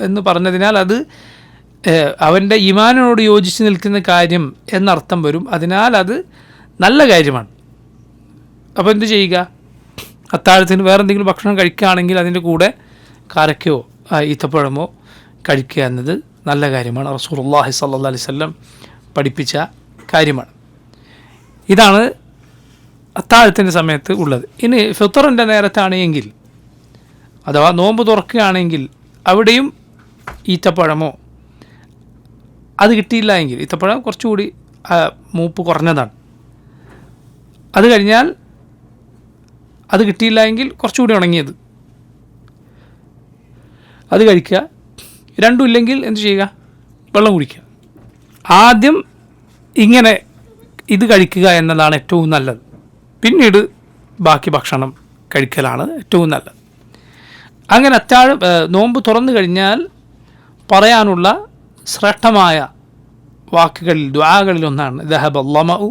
എന്ന് പറഞ്ഞതിനാൽ അത് അവൻ്റെ ഈമാനിനോട് യോജിച്ച് നിൽക്കുന്ന കാര്യം എന്നർത്ഥം വരും. അതിനാൽ അത് നല്ല കാര്യമാണ്. അപ്പോൾ എന്ത് ചെയ്യുക? അത്താഴത്തിന് വേറെ എന്തെങ്കിലും ഭക്ഷണം കഴിക്കുകയാണെങ്കിൽ അതിൻ്റെ കൂടെ കാരക്കയോ ഈത്തപ്പഴമോ കഴിക്കുക എന്നത് നല്ല കാര്യമാണ്. റസൂലുള്ളാഹി സ്വല്ലല്ലാഹു അലൈഹി വസല്ലം പഠിപ്പിച്ച കാര്യമാണ്. ഇതാണ് അത്താഴത്തിൻ്റെ സമയത്ത് ഉള്ളത്. ഇനി ഫിത്റിൻ്റെ നേരത്താണെങ്കിൽ, അഥവാ നോമ്പ് തുറക്കുകയാണെങ്കിൽ അവിടെയും ഈത്തപ്പഴമോ അത് കിട്ടിയില്ല എങ്കിൽ, ഈത്തപ്പഴം കുറച്ചുകൂടി മൂപ്പ് കുറഞ്ഞതാണ്, അത് കഴിഞ്ഞാൽ അത് കിട്ടിയില്ല എങ്കിൽ കുറച്ചുകൂടി ഉണങ്ങിയത് അത് കഴിക്കുക. രണ്ടും ഇല്ലെങ്കിൽ എന്ത് ചെയ്യുക? വെള്ളം കുടിക്കുക. ആദ്യം ഇങ്ങനെ ഇത് കഴിക്കുക എന്നതാണ് ഏറ്റവും നല്ലത്. പിന്നീട് ബാക്കി ഭക്ഷണം കഴിക്കലാണ് ഏറ്റവും നല്ലത്. അങ്ങനെ അത്താഴം നോമ്പ് തുറന്നു കഴിഞ്ഞാൽ പറയാനുള്ള ശ്രേഷ്ഠമായ വാക്കുകളിൽ ദുആകളിൽ ഒന്നാണ് ദഹബ അല്ലമഉ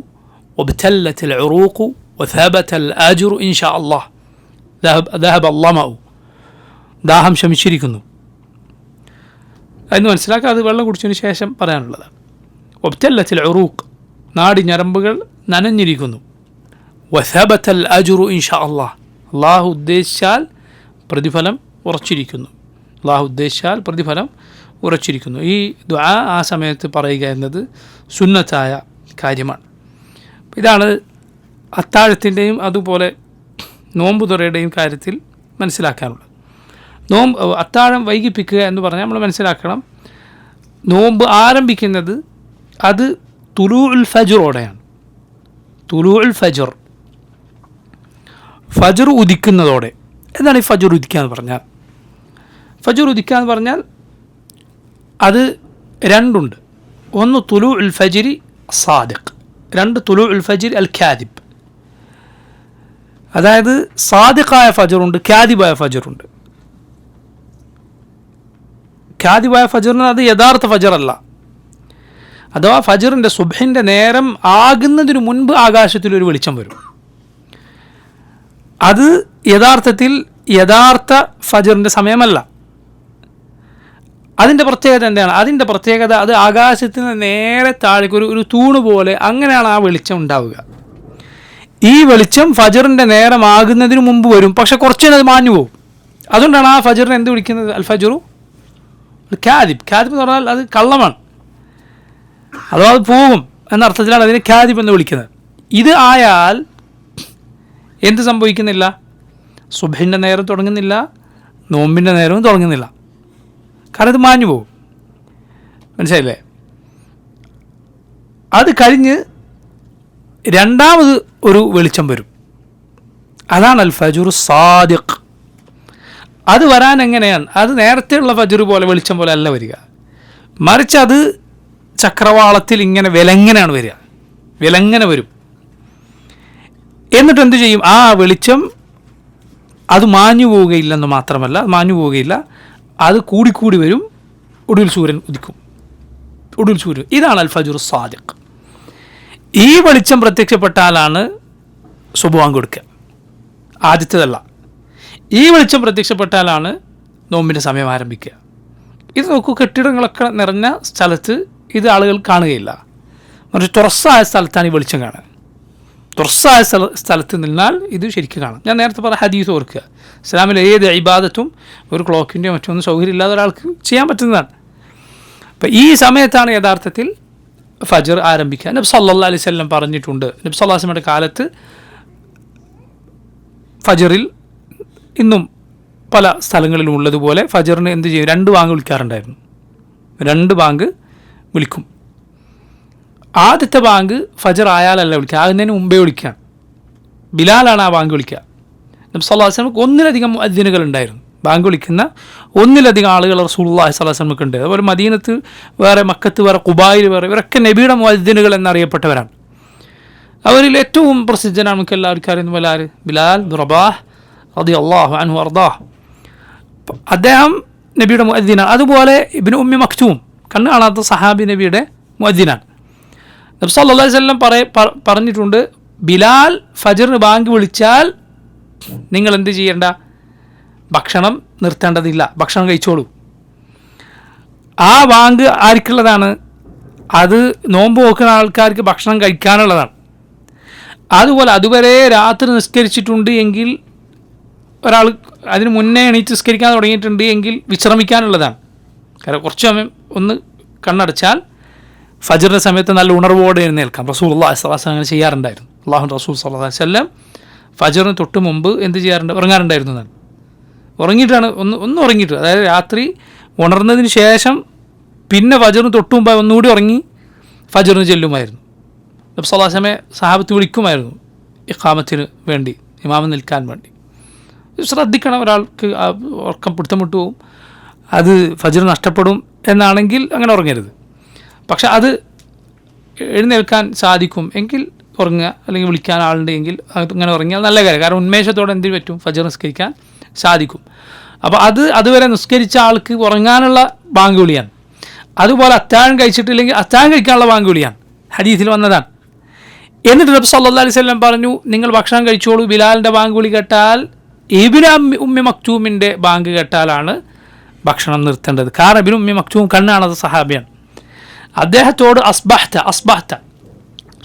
വബ്തല്ലത്തിൽ ഉറൂഖു വസബതൽ അജ്റു ഇൻഷാ അല്ലാഹ്. ദഹബ അല്ലമഉ, ദാഹം ശമിച്ചിരിക്കുന്നു എന്ന് മനസ്സിലാക്കുക. അത് വെള്ളം കുടിച്ചതിന് ശേഷം പറയാനുള്ളതാണ്. വബ്തല്ലത്തിൽ ഉറൂഖ്, നാടി ഞരമ്പുകൾ നനഞ്ഞിരിക്കുന്നു. വസബതൽ അജ്റു ഇൻഷാ അല്ലാഹ്, അള്ളാഹു ഉദ്ദേശിച്ചാൽ പ്രതിഫലം ഉറച്ചിരിക്കുന്നു. അള്ളാഹു ഉദ്ദേശിച്ചാൽ പ്രതിഫലം ഉറച്ചിരിക്കുന്നു. ഈ ദുആ ആ സമയത്ത് പറയുക എന്നത് സുന്നത്തായ കാര്യമാണ്. ഇതാണ് അത്താഴത്തിൻ്റെയും അതുപോലെ നോമ്പ് തുറയുടെയും കാര്യത്തിൽ മനസ്സിലാക്കാനുള്ളത്. അത്താഴം വൈകിപ്പിക്കുക എന്ന് പറഞ്ഞാൽ നമ്മൾ മനസ്സിലാക്കണം, നോമ്പ് ആരംഭിക്കുന്നത് അത് തുലൂഉൽ ഫജ്റോടെയാണ്. തുലൂഉൽ ഫജ്ർ, ഫജ്ർ ഉദിക്കുന്നതോടെ. എന്താണ് ഈ ഫജ്ർ ഉദിക്കുക എന്ന് പറഞ്ഞാൽ? ഫജ്ർ ഉദിക്കുക എന്ന് പറഞ്ഞാൽ അത് രണ്ടുണ്ട്. ഒന്ന് തുലൂഉൽ ഫജ്രി സാദിഖ്, രണ്ട് തുലൂഉൽ ഫജ്രി അൽ കാദിബ്. അതായത് സാദിഖായ ഫജ്റുണ്ട്, കാദിബായ ഫജ്റുണ്ട്. കാദിബായ ഫജ്റിന് അത് യഥാർത്ഥ ഫജ്റല്ല. അഥവാ ഫജ്റിൻ്റെ സുബ്ഹിൻ്റെ നേരം ആകുന്നതിന് മുൻപ് ആകാശത്തിലൊരു വെളിച്ചം വരും. അത് യഥാർത്ഥത്തിൽ യഥാർത്ഥ ഫജ്റിൻ്റെ സമയമല്ല. അതിൻ്റെ പ്രത്യേകത എന്താണ്? അതിൻ്റെ പ്രത്യേകത അത് ആകാശത്തിന് നേരെ താഴേക്ക് ഒരു തൂണ് പോലെ അങ്ങനെയാണ് ആ വെളിച്ചം ഉണ്ടാവുക. ഈ വെളിച്ചം ഫജ്റിൻ്റെ നേരമാകുന്നതിന് മുമ്പ് വരും, പക്ഷെ കുറച്ചേരം അത് മാഞ്ഞു പോകും. അതുകൊണ്ടാണ് ആ ഫജ്റിനെ എന്ത് വിളിക്കുന്നത്? അൽ ഫജ്റു കാദിബ്. കാദിബ് എന്ന് പറഞ്ഞാൽ അത് കള്ളമാണ്, അഥവാ അത് പോകും എന്നർത്ഥത്തിലാണ് അതിനെ കാദിബ് എന്ന് വിളിക്കുന്നത്. ഇത് ആയാൽ എന്ത് സംഭവിക്കുന്നില്ല? സുബ്ഹിൻ്റെ നേരം തുടങ്ങുന്നില്ല, നോമ്പിൻ്റെ നേരവും തുടങ്ങുന്നില്ല. കാരണം ഇത് മാഞ്ഞു പോകും. മനസ്സിലായില്ലേ? അത് കഴിഞ്ഞ് രണ്ടാമത് ഒരു വെളിച്ചം വരും. അതാണ് അൽ ഫജ്റു സാദിഖ്. അത് വരാൻ എങ്ങനെയാണ്? അത് നേരത്തെയുള്ള ഫജ്ർ പോലെ വെളിച്ചം പോലെ അല്ല വരിക, മറിച്ച് അത് ചക്രവാളത്തിൽ ഇങ്ങനെ വിലങ്ങനെയാണ് വരിക, വിലങ്ങനെ വരും. എന്നിട്ട് എന്തു ചെയ്യും? ആ വെളിച്ചം അത് മാഞ്ഞു പോവുകയില്ലെന്ന് മാത്രമല്ല, മാഞ്ഞു പോവുകയില്ല, അത് കൂടിക്കൂടി വരും. ഒടുവിൽ സൂര്യൻ ഉദിക്കും, ഒടുവിൽ സൂര്യൻ. ഇതാണ് അൽ ഫജ്റു സാദിഖ്. ഈ വെളിച്ചം പ്രത്യക്ഷപ്പെട്ടാലാണ് സുബ്ഹാൻ കൊടുക്കുക, ആദ്യത്തേതല്ല. ഈ വെളിച്ചം പ്രത്യക്ഷപ്പെട്ടാലാണ് നോമ്പിൻ്റെ സമയം ആരംഭിക്കുക. ഇത് നോക്കൂ, കെട്ടിടങ്ങളൊക്കെ നിറഞ്ഞ സ്ഥലത്ത് ഇത് ആളുകൾ കാണുകയില്ല, മറിച്ച് തുറസ്സായ സ്ഥലത്താണ് ഈ വെളിച്ചം കാണുക. തുറസ്സായ സ്ഥലത്ത് നിന്നാൽ ഇത് ശരിക്കും കാണാം. ഞാൻ നേരത്തെ പറഞ്ഞ ഹദീസ് ഓർക്കുക, ഇസ്ലാമിലെ ഏത് ഇബാദത്തും ഒരു ക്ലോക്കിൻ്റെയോ മറ്റൊന്നും സൗകര്യം ഇല്ലാതെ ഒരാൾക്ക് ചെയ്യാൻ പറ്റുന്നതാണ്. അപ്പം ഈ സമയത്താണ് യഥാർത്ഥത്തിൽ ഫജ്ർ ആരംഭിക്കുക. നബി സല്ലല്ലാഹു അലൈഹി വസല്ലം പറഞ്ഞിട്ടുണ്ട്, നബി സല്ലല്ലാഹു അലൈഹി വസല്ലമയുടെ കാലത്ത് ഫജ്റിൽ ഇന്നും പല സ്ഥലങ്ങളിലും ഉള്ളതുപോലെ ഫജ്റിന് എന്ത് ചെയ്യും? 2 ബാങ്ക് വിളിക്കാറുണ്ടായിരുന്നു. 2 ബാങ്ക് വിളിക്കും. ആദ്യത്തെ ബാങ്ക് ഫജ്ർ ആയാലല്ല വിളിക്കുക, ആകുന്നതിന് മുമ്പേ വിളിക്കുകയാണ്. ബിലാലാണ് ആ ബാങ്ക് വിളിക്കുക. നബി സല്ലല്ലാഹു അലൈഹി വസല്ലം ഒന്നിലധികം മുഅദ്ദിനുകൾ ഉണ്ടായിരുന്നു, ബാങ്ക് വിളിക്കുന്ന ഒന്നിലധികം ആളുകൾ റസൂലുള്ളാഹി സ്വല്ലല്ലാഹു അലൈഹി വസല്ലമക്ക് ഉണ്ട്. അതുപോലെ മദീനത്ത് വേറെ, മക്കത്ത് വേറെ, ഖുബായിൽ വേറെ, ഇവരൊക്കെ നബിയുടെ മുഅദ്ദിനുകൾ എന്നറിയപ്പെട്ടവരാണ്. അവരിൽ ഏറ്റവും പ്രസിദ്ധനാണ് നമുക്ക് എല്ലാവർക്കും അറിയുന്ന പോലെ ആര്? ബിലാൽ ബിൻ റബാഹ് റളിയല്ലാഹു അൻഹു അർദാഹ്. അദ്ദേഹം നബിയുടെ മുഅദ്ദിനാണ്. അതുപോലെ ഇബ്നു ഉമ്മി മക്തൂം, കണ്ണ് കാണാത്ത സഹാബി, നബിയുടെ മുഅദ്ദിനാണ്. നബി സല്ലല്ലാഹു അലൈഹി വസല്ലം പറഞ്ഞിട്ടുണ്ട്, ബിലാൽ ഫജ്റിന് ബാങ്ക് വിളിച്ചാൽ നിങ്ങൾ എന്ത് ചെയ്യേണ്ട? ഭക്ഷണം നിർത്തേണ്ടതില്ല, ഭക്ഷണം കഴിച്ചോളൂ. ആ ബാങ്ക് ആർക്കുള്ളതാണ്? അത് നോമ്പ് നോക്കുന്ന ആൾക്കാർക്ക് ഭക്ഷണം കഴിക്കാനുള്ളതാണ്. അതുപോലെ അതുവരെ രാത്രി നിസ്കരിച്ചിട്ടുണ്ട് എങ്കിൽ ഒരാൾ അതിന് മുന്നേ എണീറ്റ് നിസ്കരിക്കാൻ തുടങ്ങിയിട്ടുണ്ട് എങ്കിൽ വിശ്രമിക്കാനുള്ളതാണ്. കാരണം കുറച്ച് സമയം ഒന്ന് കണ്ണടച്ചാൽ ഫജ്റിൻ്റെ സമയത്ത് നല്ല ഉണർവോടെ എഴുന്നേൽക്കാം. റസൂലുള്ളാഹി സ്വല്ലല്ലാഹു അലൈഹി വസല്ലം അങ്ങനെ ചെയ്യാറുണ്ടായിരുന്നു. അല്ലാഹുവിൻ്റെ റസൂൽ സ്വല്ലല്ലാഹു അലൈഹി വസല്ലം ഫജ്റിന് തൊട്ട് മുമ്പ് എന്ത് ചെയ്യാറുണ്ട്? ഉറങ്ങാറുണ്ടായിരുന്നു. എന്നാണ് ഉറങ്ങിയിട്ടാണ് ഒന്ന് ഉറങ്ങിയിട്ട്, അതായത് രാത്രി ഉണർന്നതിന് ശേഷം പിന്നെ ഫജ്റിന് തൊട്ട് മുമ്പായി ഒന്നുകൂടി ഉറങ്ങി ഫജ്റിന് ചെല്ലുമായിരുന്നു. നബി സല്ലല്ലാഹു അലൈഹി വസല്ലം സഹാബത്ത് വിളിക്കുമായിരുന്നു ഇഖാമത്തിന് വേണ്ടി, ഇമാമ് നിൽക്കാൻ വേണ്ടി. ശ്രദ്ധിക്കണം, ഒരാൾക്ക് ഉറക്കം പിടുത്തം വിട്ടു പോകും, അത് ഫജ്ർ നഷ്ടപ്പെടും എന്നാണെങ്കിൽ അങ്ങനെ ഉറങ്ങരുത്. പക്ഷെ അത് എഴുന്നേൽക്കാൻ സാധിക്കും എങ്കിൽ ഉറങ്ങുക, അല്ലെങ്കിൽ വിളിക്കാൻ ആളുണ്ടെങ്കിൽ അങ്ങനെ ഉറങ്ങിയാൽ നല്ല കാര്യം. കാരണം ഉന്മേഷത്തോടെ എന്തിനു പറ്റും? ഫജ്ർ നിസ്കരിക്കാൻ സാധിക്കും. അപ്പോൾ അതുവരെ നിസ്കരിച്ച ആൾക്ക് ഉറങ്ങാനുള്ള ബാങ്ക് വിളിയാണ്. അതുപോലെ അത്താഴം കഴിച്ചിട്ടില്ലെങ്കിൽ അത്താഴം കഴിക്കാനുള്ള ബാങ്ക് വിളിയാണ്, ഹദീസിൽ വന്നതാണ്. എന്നിട്ട് നബി സല്ലല്ലാഹു അലൈഹി വസല്ലം പറഞ്ഞു, നിങ്ങൾ ഭക്ഷണം കഴിച്ചോളൂ, ബിലാലിൻ്റെ ബാങ്ക് വിളി കേട്ടാൽ, ഇബ്നു ഉമ്മി മക്തൂമിൻ്റെ ബാങ്ക് കേട്ടാലാണ് ഭക്ഷണം നിർത്തേണ്ടത്. കാരണം ഇബ്നു ഉമ്മി മക്തൂം കണ്ണാണത് സഹാബിയാണ്. അദ്ദേഹത്തോട് അസ്ബഹ്ത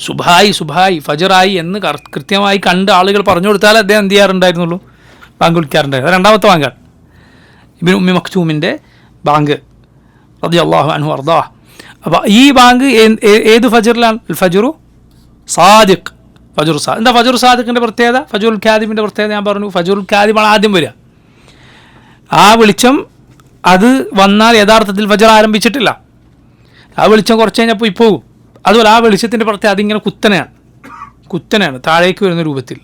സുബായി ഫജറായി എന്ന് കൃത്യമായി കണ്ട് ആളുകൾ പറഞ്ഞു കൊടുത്താൽ അദ്ദേഹം എന്ത് ചെയ്യാറുണ്ടായിരുന്നുള്ളൂ? ബാങ്ക് വിളിക്കാറുണ്ടായിരുന്നു. രണ്ടാമത്തെ ബാങ്കാണ് ഇബ്നു ഉമ്മി മക്തൂമിൻ്റെ ബാങ്ക് റളിയല്ലാഹു അൻഹു അർദാഹ്. അപ്പോൾ ഈ ബാങ്ക് ഏത് ഫജറിലാണ്? ഫജ്റു സാദിഖ്. ഫജ്റു സാദിഖ്. എന്താ ഫജ്റു സാദിഖിൻ്റെ പ്രത്യേകത? ഫജ്റുൽ കാദിബിൻ്റെ പ്രത്യേകത ഞാൻ പറഞ്ഞു. ഫജ്റുൽ കാദിബാണ് ആദ്യം വരിക. ആ വെളിച്ചം അത് വന്നാൽ യഥാർത്ഥത്തിൽ ഫജ്ർ ആരംഭിച്ചിട്ടില്ല. ആ വെളിച്ചം കുറച്ച് കഴിഞ്ഞാൽ പോയി പോകും. അതുപോലെ ആ വെളിച്ചത്തിൻ്റെ പ്രത്യേകത അതിങ്ങനെ കുത്തനെയാണ് താഴേക്ക് വരുന്ന രൂപത്തിൽ.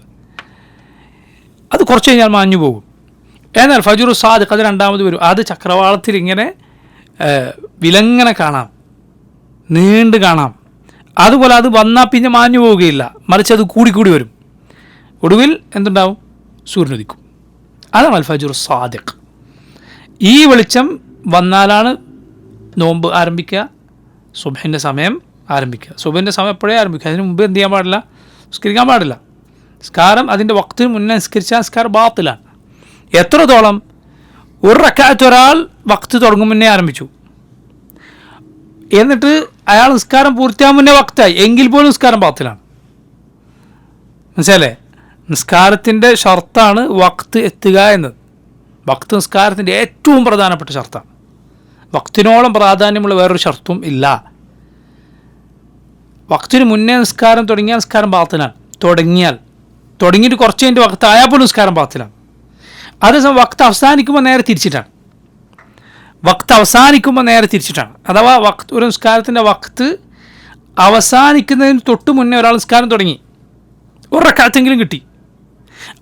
അത് കുറച്ച് കഴിഞ്ഞാൽ മാഞ്ഞു പോകും. എന്നാൽ ഫജ്റു സാദിഖ് അത് രണ്ടാമത് വരും. അത് ചക്രവാളത്തിൽ ഇങ്ങനെ വിലങ്ങനെ കാണാം, നീണ്ട് കാണാം. അതുപോലെ അത് വന്നാൽ പിന്നെ മാഞ്ഞു പോവുകയില്ല, മറിച്ച് അത് കൂടിക്കൂടി വരും. ഒടുവിൽ എന്തുണ്ടാവും? സൂര്യനുദിക്കും. അതാണ് അൽ ഫജ്റു സാദിഖ്. ഈ വെളിച്ചം വന്നാലാണ് നോമ്പ് ആരംഭിക്കുക, സുബ്ഹിൻ്റെ സമയം ആരംഭിക്കുക. സുബ്ഹിൻ്റെ സമയം എപ്പോഴേ ആരംഭിക്കുക. അതിന് മുമ്പ് എന്ത് ചെയ്യാൻ പാടില്ല? നിസ്കരിക്കാൻ പാടില്ല. നിസ്കാരം അതിൻ്റെ വക്തിന് മുന്നേ നിസ്കരിച്ചാൽ നിസ്കാരം ബാത്തിലാണ്. എത്രത്തോളം? ഒരു റക്അത്ത് ഒരാൾ വക്ത് തുടങ്ങും മുന്നേ ആരംഭിച്ചു, എന്നിട്ട് അയാൾ നിസ്കാരം പൂർത്തിയാകാൻ മുന്നേ വക്തായി, എങ്കിൽ പോലും നിസ്കാരം ബാത്തിലാണ്. മനസ്സിലല്ലേ? നിസ്കാരത്തിൻ്റെ ഷർത്താണ് വക്ത് എത്തുക എന്നത്. വക്ത് നിസ്കാരത്തിൻ്റെ ഏറ്റവും പ്രധാനപ്പെട്ട ഷർത്താണ്. വക്തിനോളം പ്രാധാന്യമുള്ള വേറൊരു ഷർത്തും ഇല്ല. വക്തിന് മുന്നേ നിസ്കാരം തുടങ്ങിയാൽ നിസ്കാരം ബാത്തിലാണ്. തുടങ്ങിയിട്ട് കുറച്ച് കഴിഞ്ഞിട്ട് വക്ത് ആയാൽ പോലും നിസ്കാരം ബാത്തിലാണ്. അതേസമയം വക്ത് അവസാനിക്കുമ്പോൾ നേരെ തിരിച്ചിട്ടാണ്. അഥവാ ഒരു നിസ്കാരത്തിൻ്റെ വക്ത് അവസാനിക്കുന്നതിന് തൊട്ട് മുന്നേ ഒരാൾ നിസ്കാരം തുടങ്ങി, ഒരു റക്കാത്തെങ്കിലും കിട്ടി.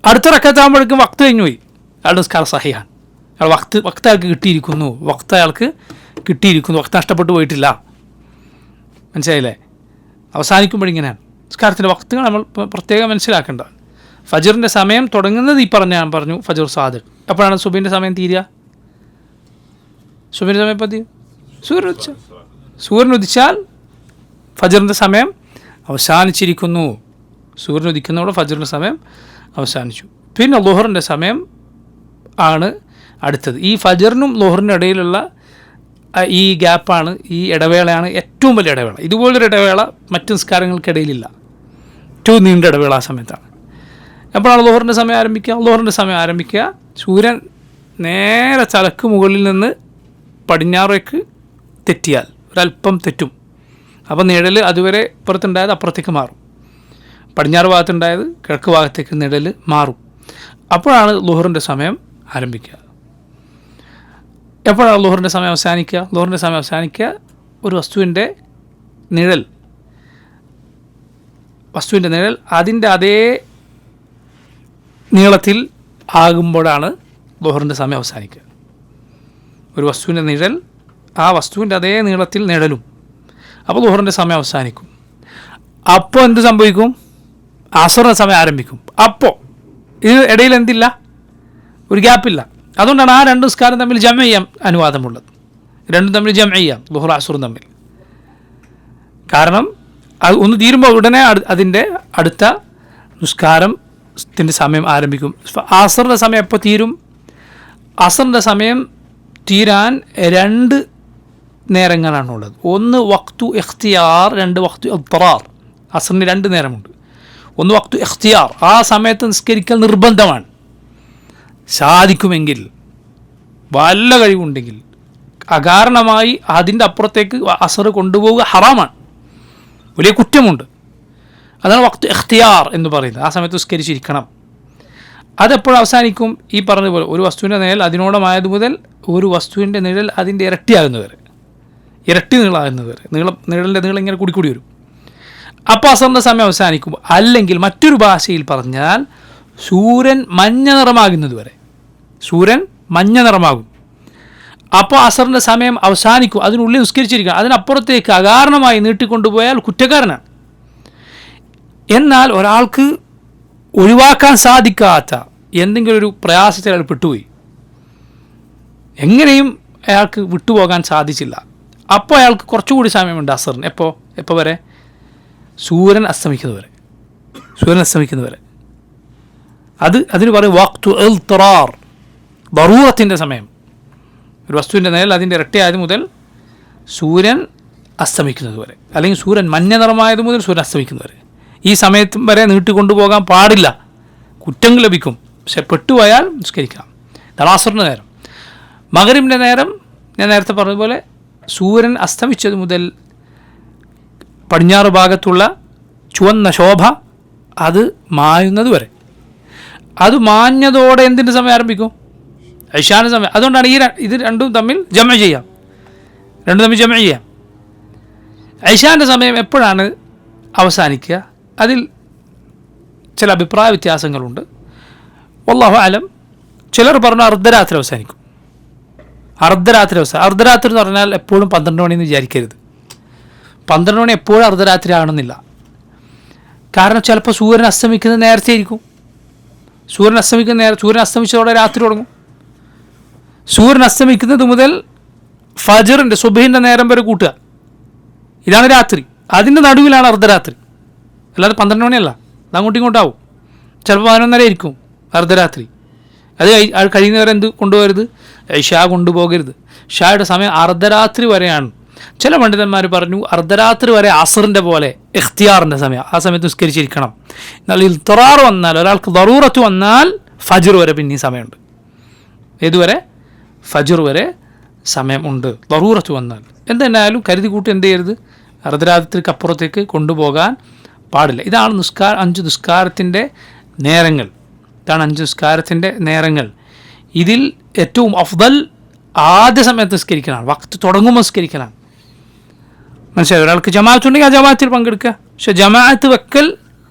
അടുത്ത റക്കാത്താകുമ്പോഴേക്കും വക്ത് കഴിഞ്ഞു പോയി, അയാളുടെ നിസ്കാരം സഹിയാണ്. അയാൾ വക്ത് അയാൾക്ക് കിട്ടിയിരിക്കുന്നു, വക്ത് അയാൾക്ക് കിട്ടിയിരിക്കുന്നു, വക്ത് നഷ്ടപ്പെട്ടു പോയിട്ടില്ല. മനസ്സിലായില്ലേ? അവസാനിക്കുമ്പോഴിങ്ങനെയാണ് നിസ്കാരത്തിൻ്റെ വക്തുകൾ നമ്മൾ പ്രത്യേകം മനസ്സിലാക്കേണ്ടതാണ്. ഫജറിൻ്റെ സമയം തുടങ്ങുന്നത് ഈ ഞാൻ പറഞ്ഞു ഫജർ സാദിഖ്. എപ്പോഴാണ് സുബഹിൻ്റെ സമയം തീരുക? സുബഹിൻ്റെ സമയം എപ്പോൾ തീരും? സൂര്യൻ ഉദിച്ചാൽ ഫജറിൻ്റെ സമയം അവസാനിച്ചിരിക്കുന്നു. സൂര്യൻ ഉദിക്കുന്നതോടെ ഫജറിൻ്റെ സമയം അവസാനിച്ചു. പിന്നെ ളുഹറിൻ്റെ സമയം ആണ് അടുത്തത്. ഈ ഫജറിനും ളുഹറിനും ഇടയിലുള്ള ഈ ഗ്യാപ്പാണ്, ഈ ഇടവേളയാണ് ഏറ്റവും വലിയ ഇടവേള. ഇതുപോലൊരു ഇടവേള മറ്റ് നിസ്കാരങ്ങൾക്കിടയിലില്ല. ഏറ്റവും നീണ്ട ഇടവേള ആ സമയത്താണ്. എപ്പോഴാണ് ളുഹറിൻ്റെ സമയം ആരംഭിക്കുക? ളുഹറിൻ്റെ സമയം ആരംഭിക്കുക സൂര്യൻ നേരെ തലക്ക് മുകളിൽ നിന്ന് പടിഞ്ഞാറേക്ക് തെറ്റിയാൽ, ഒരല്പം തെറ്റും. അപ്പോൾ നിഴൽ അതുവരെ ഇപ്പുറത്തുണ്ടായത് അപ്പുറത്തേക്ക് മാറും, പടിഞ്ഞാറ് ഭാഗത്തുണ്ടായത് കിഴക്ക് ഭാഗത്തേക്ക് നിഴൽ മാറും. അപ്പോഴാണ് ളുഹറിൻ്റെ സമയം ആരംഭിക്കുക. എപ്പോഴാണ് ളുഹറിൻ്റെ സമയം അവസാനിക്കുക? ളുഹറിൻ്റെ സമയം അവസാനിക്കുക ഒരു വസ്തുവിൻ്റെ നിഴൽ അതിൻ്റെ അതേ നീളത്തിൽ ആകുമ്പോഴാണ് ളുഹറിൻ്റെ സമയം അവസാനിക്കുക. ഒരു വസ്തുവിൻ്റെ നിഴൽ ആ വസ്തുവിൻ്റെ അതേ നീളത്തിൽ നിഴലും, അപ്പോൾ ളുഹറിൻ്റെ സമയം അവസാനിക്കും. അപ്പോൾ എന്ത് സംഭവിക്കും? അസറിൻ്റെ സമയം ആരംഭിക്കും. അപ്പോൾ ഇതിന് ഇടയിൽ എന്തില്ല? ഒരു ഗ്യാപ്പില്ല. അതുകൊണ്ടാണ് ആ രണ്ട് നിസ്കാരം തമ്മിൽ ജമ ചെയ്യാൻ അനുവാദമുള്ളത്. രണ്ടും തമ്മിൽ ജമ ചെയ്യാം, ളുഹർ അസറും തമ്മിൽ. കാരണം അത് ഒന്ന് തീരുമ്പോൾ ഉടനെ അതിൻ്റെ അടുത്ത നിസ്കാരത്തിൻ്റെ സമയം ആരംഭിക്കും. അസറിൻ്റെ സമയം എപ്പോൾ തീരും? അസറിൻ്റെ സമയം തീരാൻ രണ്ട് നേരങ്ങളാണുള്ളത്. ഒന്ന് വഖ്തു ഇഖ്തിയാർ, രണ്ട് വഖ്തു ഇദ്റാർ. അസറിന് രണ്ട് നേരമുണ്ട്. ഒന്ന് വഖ്തു ഇഖ്തിയാർ, ആ സമയത്ത് നിസ്കരിക്കൽ നിർബന്ധമാണ്. സാധിക്കുമെങ്കിൽ, വല്ല കഴിവുണ്ടെങ്കിൽ, അകാരണമായി അതിൻ്റെ അപ്പുറത്തേക്ക് അസർ കൊണ്ടുപോവുക ഹറാമാണ്, വലിയ കുറ്റമുണ്ട്. അതാണ് വഖ്തു ഇഖ്തിയാർ എന്ന് പറയുന്നത്. ആ സമയത്ത് നിസ്കരിച്ചിരിക്കണം. അതെപ്പോഴും അവസാനിക്കും? ഈ പറഞ്ഞതുപോലെ ഒരു വസ്തുവിൻ്റെ നിഴൽ അതിനോടമായത് മുതൽ ഒരു വസ്തുവിൻ്റെ നിഴൽ അതിൻ്റെ ഇരട്ടിയാകുന്നവരെ, ഇരട്ടി നീളാകുന്നവരെ, നിഴലിൻ്റെ നീളം ഇങ്ങനെ കൂടിക്കൂടി വരും. അപ്പോൾ അസറിൻ്റെ സമയം അവസാനിക്കും. അല്ലെങ്കിൽ മറ്റൊരു ഭാഷയിൽ പറഞ്ഞാൽ സൂര്യൻ മഞ്ഞ നിറമാകുന്നത് വരെ, സൂര്യൻ മഞ്ഞ നിറമാകും. അപ്പോൾ അസറിൻ്റെ സമയം അവസാനിക്കും. അതിനുള്ളിൽ നിസ്കരിച്ചിരിക്കണം. അതിനപ്പുറത്തേക്ക് അകാരണമായി നീട്ടിക്കൊണ്ടുപോയാൽ കുറ്റക്കാരനാണ്. എന്നാൽ ഒരാൾക്ക് ഒഴിവാക്കാൻ സാധിക്കാത്ത എന്തെങ്കിലും ഒരു പ്രയാസത്തിൽ അയാൾ പെട്ടുപോയി, എങ്ങനെയും അയാൾക്ക് വിട്ടുപോകാൻ സാധിച്ചില്ല, അപ്പോൾ അയാൾക്ക് കുറച്ചുകൂടി സമയമുണ്ട് അസറിന്. എപ്പോൾ വരെ? സൂര്യൻ അസ്തമിക്കുന്നവരെ. അതിന് പറയും വഖ്തു ഇൽതിറാർ, ദറൂറത്തിൻ്റെ സമയം. ഒരു വസ്തുവിൻ്റെ നിഴൽ അതിൻ്റെ ഇരട്ടിയായത് മുതൽ സൂര്യൻ അസ്തമിക്കുന്നത് വരെ, അല്ലെങ്കിൽ സൂര്യൻ മഞ്ഞ നിറമായത് മുതൽ സൂര്യൻ അസ്തമിക്കുന്നത് വരെ. ഈ സമയത്തും വരെ നീട്ടിക്കൊണ്ടുപോകാൻ പാടില്ല, കുറ്റം ലഭിക്കും. പക്ഷെ പെട്ടുപോയാൽ നിസ്കരിക്കാം. ഇതാണ് അസറിൻ്റെ നേരം. മഗ്രിബിൻ്റെ നേരം ഞാൻ നേരത്തെ പറഞ്ഞതുപോലെ സൂര്യൻ അസ്തമിച്ചത് മുതൽ പടിഞ്ഞാറ് ഭാഗത്തുള്ള ചുവന്ന ശോഭ അത് മായുന്നത് വരെ. അത് മാഞ്ഞതോടെ എന്തിൻ്റെ സമയം ആരംഭിക്കും? ഇശാൻ്റെ സമയം. അതുകൊണ്ടാണ് ഇത് രണ്ടും തമ്മിൽ ജമ ചെയ്യാം. ഇശാൻ്റെ സമയം എപ്പോഴാണ് അവസാനിക്കുക? അതിൽ ചില അഭിപ്രായ വ്യത്യാസങ്ങളുണ്ട്. വല്ലാഹു അലം. ചിലർ പറഞ്ഞു അർദ്ധരാത്രി അവസാനിക്കും. അർദ്ധരാത്രി എന്ന് പറഞ്ഞാൽ എപ്പോഴും 12 മണിയെന്ന് വിചാരിക്കരുത്. 12 മണി എപ്പോഴും അർദ്ധരാത്രി ആകണമെന്നില്ല. കാരണം ചിലപ്പോൾ സൂര്യൻ അസ്തമിക്കുന്നത് നേരത്തെ ആയിരിക്കും. സൂര്യൻ അസ്തമിച്ചതോടെ രാത്രി തുടങ്ങും. സൂര്യൻ അസ്തമിക്കുന്നത് മുതൽ ഫജറിൻ്റെ സുബഹിൻ്റെ നേരം വരെ കൂട്ടുക, ഇതാണ് രാത്രി. അതിൻ്റെ നടുവിലാണ് അർദ്ധരാത്രി, അല്ലാതെ 12 മണിയല്ല. അത് അങ്ങോട്ടും ഇങ്ങോട്ടാവും. ചിലപ്പോൾ 11:30 ആയിരിക്കും അർദ്ധരാത്രി. അത് കഴിയുന്നവരെ എന്ത് കൊണ്ടുപോകരുത്? ഇശാ കൊണ്ടുപോകരുത്. ഇശായുടെ സമയം അർദ്ധരാത്രി വരെയാണ്. ചില പണ്ഡിതന്മാർ പറഞ്ഞു അർദ്ധരാത്രി വരെ അസറിൻ്റെ പോലെ ഇഖ്തിയാറിൻ്റെ സമയം, ആ സമയത്ത് നിസ്കരിച്ചിരിക്കണം. എന്നാൽ ഇൽതിറാർ വന്നാൽ, ഒരാൾക്ക് ദറൂറത്ത് വന്നാൽ ഫജ്ർ വരെ പിന്നെ സമയമുണ്ട്. ഏതുവരെ? ഫജ്ർ വരെ സമയം ഉണ്ട് ദറൂറത്ത് വന്നാൽ. എന്തെന്നാലും കരുതി കൂട്ടി എന്ത് ചെയ്യരുത്? അർദ്ധരാത്രിക്ക് അപ്പുറത്തേക്ക് കൊണ്ടുപോകാൻ പാടില്ല. ഇതാണ് 5 നിസ്കാരത്തിൻ്റെ നേരങ്ങൾ. ഇതിൽ ഏറ്റവും അഫ്ദൽ ആദ്യ സമയത്ത് നിസ്കരിക്കലാണ്, വഖ്ത് തുടങ്ങുമ്പോൾ നിസ്കരിക്കലാണ്. മനസ്സിലായി? ഒരാൾക്ക് ജമാഅത്ത് ഉണ്ടെങ്കിൽ ആ ജമാഅത്തിൽ പങ്കെടുക്കുക. പക്ഷെ ജമാഅത്ത് വെക്കൽ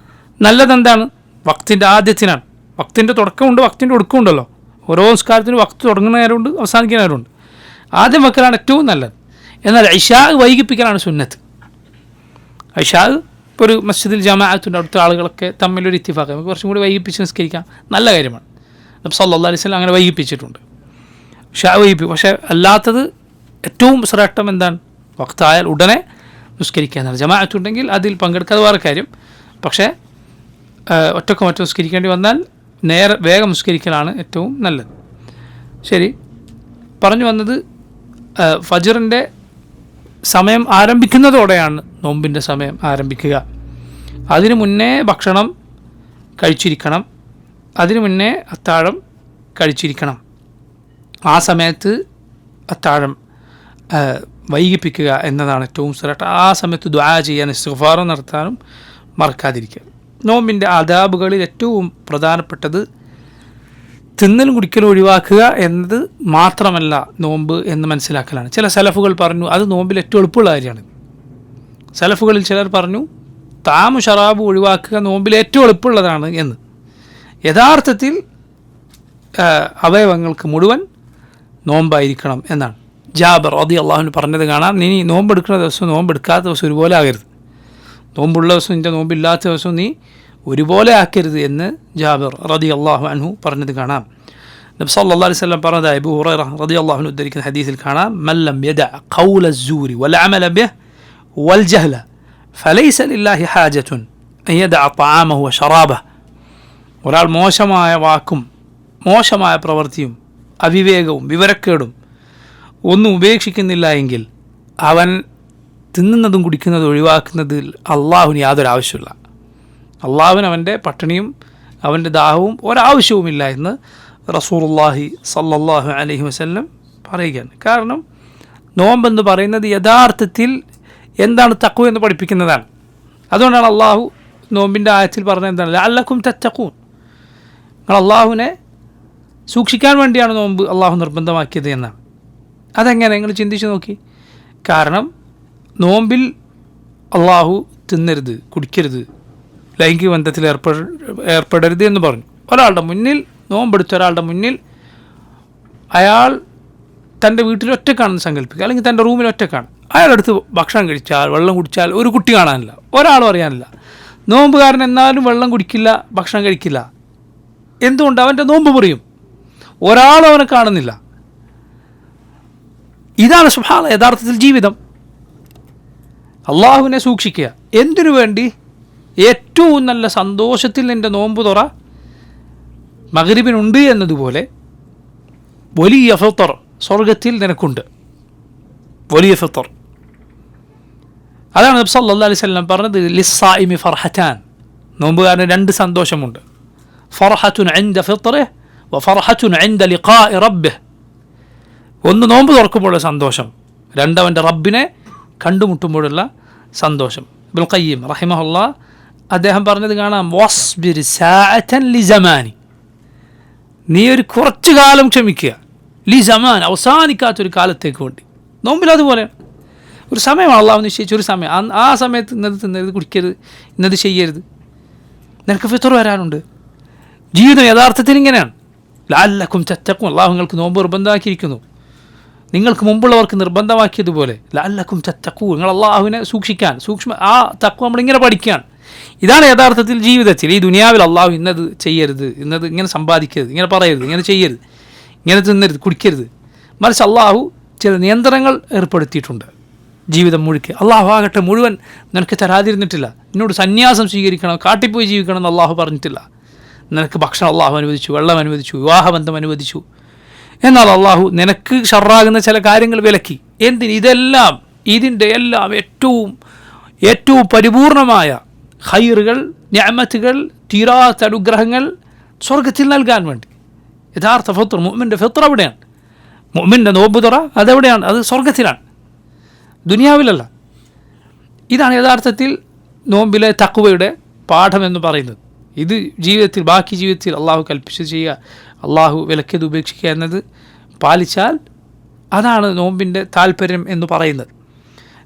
നല്ലതെന്താണ്? വക്തിൻ്റെ ആദ്യത്തിനാണ്. വക്തിൻ്റെ തുടക്കമുണ്ട്, വക്തിൻ്റെ ഒടുക്കമുണ്ടല്ലോ. ഓരോ നിസ്കാരത്തിനും വക്ത് തുടങ്ങുന്ന നേരമുണ്ട്, അവസാനിക്കുന്ന നേരമുണ്ട്. ആദ്യം വെക്കലാണ് ഏറ്റവും നല്ലത്. എന്നാൽ ഇശാ വൈകിപ്പിക്കലാണ് സുന്നത്ത്. ഇശാ ഇപ്പോൾ ഒരു മസ്ജിദിൽ ജമാഅത്തുണ്ട്, അടുത്ത ആളുകളൊക്കെ തമ്മിലൊരു ഇത്തിഫാഖ്, നമുക്ക് കുറച്ചും കൂടി വൈകിപ്പിച്ച് നിസ്കരിക്കാം, നല്ല കാര്യമാണ്. നബി സല്ലല്ലാഹു അലൈഹി വസല്ലം അങ്ങനെ വൈകിപ്പിച്ചിട്ടുണ്ട്. ഇശാ വൈകിപ്പിക്കും. പക്ഷേ അല്ലാത്തത് ഏറ്റവും ശ്രേഷ്ഠം എന്താണ്? വക്തായാൽ ഉടനെ നിസ്കരിക്കാനാണ്. ജമാഅത്തുണ്ടെങ്കിൽ അതിൽ പങ്കെടുക്കാതെ വേറെ കാര്യം. പക്ഷേ ഒറ്റക്ക് മറ്റോ നിസ്കരിക്കേണ്ടി വന്നാൽ വേഗം നിസ്കരിക്കലാണ് ഏറ്റവും നല്ലത്. ശരി, പറഞ്ഞു വന്നത് ഫജ്റിൻ്റെ സമയം ആരംഭിക്കുന്നതോടെയാണ് നോമ്പിൻ്റെ സമയം ആരംഭിക്കുക. അതിനു മുന്നേ ഭക്ഷണം കഴിച്ചിരിക്കണം, അതിനു മുന്നേ അത്താഴം കഴിച്ചിരിക്കണം. ആ സമയത്ത് അത്താഴം വൈകിപ്പിക്കുക എന്നതാണ് ഏറ്റവും ശ്രേഷ്ഠ. ആ സമയത്ത് ദുആ ചെയ്യാൻ, ഇസ്തിഗ്ഫാർ നടത്താനും മറക്കാതിരിക്കുക. നോമ്പിൻ്റെ ആദാബുകളിൽ ഏറ്റവും പ്രധാനപ്പെട്ടത് തിന്നലും കുടിക്കലും ഒഴിവാക്കുക എന്നത് മാത്രമല്ല നോമ്പ് എന്ന് മനസ്സിലാക്കലാണ്. ചില സലഫുകൾ പറഞ്ഞു അത് നോമ്പിൽ ഏറ്റവും എളുപ്പമുള്ള കാര്യമാണ്. സലഫുകളിൽ ചിലർ പറഞ്ഞു താമു ഷറാബ് ഒഴിവാക്കുക നോമ്പിൽ ഏറ്റവും എളുപ്പമുള്ളതാണ് എന്ന്. യഥാർത്ഥത്തിൽ അവയവങ്ങൾക്ക് മുഴുവൻ നോമ്പായിരിക്കണം എന്നാണ്. ജാബർ റളിയല്ലാഹു അൻഹു പറഞ്ഞത് കാണാം, നീ നോമ്പെടുക്കുന്ന ദിവസം നോമ്പെടുക്കാത്ത ദിവസം ഒരുപോലെ ആകരുത്, നോമ്പുള്ള ദിവസം നിൻ്റെ നോമ്പില്ലാത്ത ദിവസം നീ ഒരുപോലെ ആക്കരുത് എന്ന് ജാബിർ റളിയല്ലാഹു അൻഹു പറഞ്ഞത് കാണാം. നബി സല്ലല്ലാഹു അലൈഹി വസല്ലം പറഞ്ഞത് അബൂ ഹുറൈറ റളിയല്ലാഹു അൻഹു ഉദ്ധരിക്കുന്ന ഹദീസിൽ കാണാം, മൻ ലം യദഅ ഖൗല അസ്സൂരി വൽ അമല ബിഹി വൽ ജഹല ഫലൈസ ലില്ലാഹി ഹാജത്തുൻ അൻ യദഅ തആമഹു വശറാബഹു. ഒരാൾ മോശമായ വാക്കും മോശമായ പ്രവൃത്തിയും അവിവേകവും വിവരക്കേടും ഒന്നും ഉപേക്ഷിക്കുന്നില്ല എങ്കിൽ അവൻ തിന്നുന്നതും കുടിക്കുന്നതും ഒഴിവാക്കുന്നതിൽ അള്ളാഹുവിന് യാതൊരു ആവശ്യമില്ല. അള്ളാഹുവിന് അവൻ്റെ പട്ടിണിയും അവൻ്റെ ദാഹവും ഒരാവശ്യവുമില്ല എന്ന് റസൂലുള്ളാഹി സ്വല്ലല്ലാഹു അലൈഹി വസല്ലം പറയുകയാണ്. കാരണം നോമ്പെന്ന് പറയുന്നത് യഥാർത്ഥത്തിൽ എന്താണ് തഖ്വ എന്ന് പഠിപ്പിക്കുന്നതാണ്. അതുകൊണ്ടാണ് അള്ളാഹു നോമ്പിൻ്റെ ആയത്തിൽ പറഞ്ഞത് എന്താണ്, ലഅല്ലക്കും തത്തഖൂൻ, നിങ്ങൾ അള്ളാഹുവിനെ സൂക്ഷിക്കാൻ വേണ്ടിയാണ് നോമ്പ് അള്ളാഹു നിർബന്ധമാക്കിയത് എന്നാണ്. അതെങ്ങനെ നിങ്ങൾ ചിന്തിച്ച് നോക്കി. കാരണം നോമ്പിൽ അള്ളാഹു തിന്നരുത്, കുടിക്കരുത്, ലൈംഗിക ബന്ധത്തിൽ ഏർപ്പെടരുത് എന്ന് പറഞ്ഞു. ഒരാളുടെ മുന്നിൽ നോമ്പെടുത്ത ഒരാളുടെ മുന്നിൽ അയാൾ തൻ്റെ വീട്ടിൽ ഒറ്റക്കാണെന്ന് സങ്കല്പിക്കുക, അല്ലെങ്കിൽ തൻ്റെ റൂമിൽ ഒറ്റക്കാണ്. അയാളടുത്ത് ഭക്ഷണം കഴിച്ചാൽ വെള്ളം കുടിച്ചാൽ ഒരു കുട്ടി കാണാനില്ല, ഒരാളും അറിയാനില്ല. നോമ്പുകാരൻ എന്നാലും വെള്ളം കുടിക്കില്ല, ഭക്ഷണം കഴിക്കില്ല. എന്തുകൊണ്ട്? അവൻ്റെ നോമ്പ് മുറിയും, ഒരാളും അവനെ കാണുന്നില്ല. ഇതാണ് സുബ്ഹാന യഥാർത്ഥത്തിൽ ജീവിതം. അള്ളാഹുവിനെ സൂക്ഷിക്കുക. എന്തിനു വേണ്ടി? ഏറ്റവും നല്ല സന്തോഷത്തിൽ നിൻ്റെ നോമ്പ് തുറ മഗ്രിബിനുണ്ട് എന്നതുപോലെ വലിയ ഫിത്ർ സ്വർഗത്തിൽ നിനക്കുണ്ട്, വലിയ ഫിത്ർ. അതാണ് നബി സല്ലല്ലാഹു അലൈഹി വസല്ലം പറഞ്ഞത്, ലിസ്സായിമി ഫർഹത്താൻ, നോമ്പുകാരന് രണ്ട് സന്തോഷമുണ്ട്. ഫർഹത്തുൻ ഇൻദ ഫിത്റിഹി വ ഫർഹത്തുൻ ഇൻദ ലിഖാഇ റബ്ബിഹി. ഒന്ന് നോമ്പ് തുറക്കുമ്പോഴുള്ള സന്തോഷം, രണ്ടവൻ്റെ റബ്ബിനെ കണ്ടുമുട്ടുമ്പോഴുള്ള സന്തോഷം. ഇബ്നുൽ ഖയ്യിം റഹിമഹുല്ലാഹ് അദ്ദേഹം പറഞ്ഞത് കാണാം, വസ്ബിർ സാഅതൻ ലിസമാനി, നീ ഒരു കുറച്ചു കാലം ക്ഷമിക്കുക, ലിസമാൻ അവസാനിക്കാത്തൊരു കാലത്തേക്ക് വേണ്ടി. നോമ്പിൽ അതുപോലെ ഒരു സമയമാണ് അള്ളാഹു നിശ്ചയിച്ച ഒരു സമയം. ആ സമയത്ത് ഇന്നത് തിന്നരുത്, കുടിക്കരുത്, ഇന്നത് ചെയ്യരുത്. നിനക്ക് ഫിത്ർ വരാനുണ്ട്. ജീവിതം യഥാർത്ഥത്തിൽ ഇങ്ങനെയാണ്. ലഅല്ലക്കും തത്തഖൂൻ, അള്ളാഹു നിങ്ങൾക്ക് നോമ്പ് നിർബന്ധമാക്കിയിരിക്കുന്നു, നിങ്ങൾക്ക് മുമ്പുള്ളവർക്ക് നിർബന്ധമാക്കിയതുപോലെ. ലഅല്ലക്കും തത്തഖൂൻ, നിങ്ങൾ അള്ളാഹുവിനെ സൂക്ഷിക്കാൻ, ആ തഖ്വ നമ്മളിങ്ങനെ പഠിക്കാൻ. ഇതാണ് യഥാർത്ഥത്തിൽ ജീവിതത്തിൽ. ഈ ദുനിയാവിൽ അള്ളാഹു ഇന്നത് ചെയ്യരുത്, ഇന്നത് ഇങ്ങനെ സമ്പാദിക്കരുത്, ഇങ്ങനെ പറയരുത്, ഇങ്ങനെ ചെയ്യരുത്, ഇങ്ങനെ തിന്നരുത്, കുടിക്കരുത്. മറിച്ച് അള്ളാഹു ചില നിയന്ത്രണങ്ങൾ ഏർപ്പെടുത്തിയിട്ടുണ്ട് ജീവിതം മുഴുക്കെ. അള്ളാഹു ആകട്ടെ മുഴുവൻ നിനക്ക് തരാതിരുന്നിട്ടില്ല. എന്നോട് സന്യാസം സ്വീകരിക്കണം, കാട്ടിപ്പോയി ജീവിക്കണം എന്ന് അള്ളാഹു പറഞ്ഞിട്ടില്ല. നിനക്ക് ഭക്ഷണം അള്ളാഹു അനുവദിച്ചു, വെള്ളം അനുവദിച്ചു, വിവാഹബന്ധം അനുവദിച്ചു. എന്നാൽ അള്ളാഹു നിനക്ക് ഷർറാകുന്ന ചില കാര്യങ്ങൾ വിലക്കി. എന്തിന്? ഇതിൻ്റെ എല്ലാം ഏറ്റവും പരിപൂർണമായ ഖൈറുകൾ, നിഅമത്തുകൾ, തീരാത്ത അനുഗ്രഹങ്ങൾ സ്വർഗത്തിൽ നൽകാൻ വേണ്ടി. യഥാർത്ഥ ഫിത്ർ, മുഅ്മിൻ്റെ ഫിത്ർ എവിടെയാണ്? മുഅ്മിൻ്റെ നോമ്പ് തുറ അതെവിടെയാണ്? അത് സ്വർഗത്തിലാണ്, ദുനിയാവിലല്ല. ഇതാണ് യഥാർത്ഥത്തിൽ നോമ്പിലെ തഖ്വയുടെ പാഠമെന്ന് പറയുന്നത്. ഇത് ജീവിതത്തിൽ, ബാക്കി ജീവിതത്തിൽ അള്ളാഹു കൽപ്പിച്ച് ചെയ്യുക, അള്ളാഹു വിലക്കിയത് ഉപേക്ഷിക്കുക എന്നത് പാലിച്ചാൽ അതാണ് നോമ്പിൻ്റെ താല്പര്യം എന്ന് പറയുന്നത്.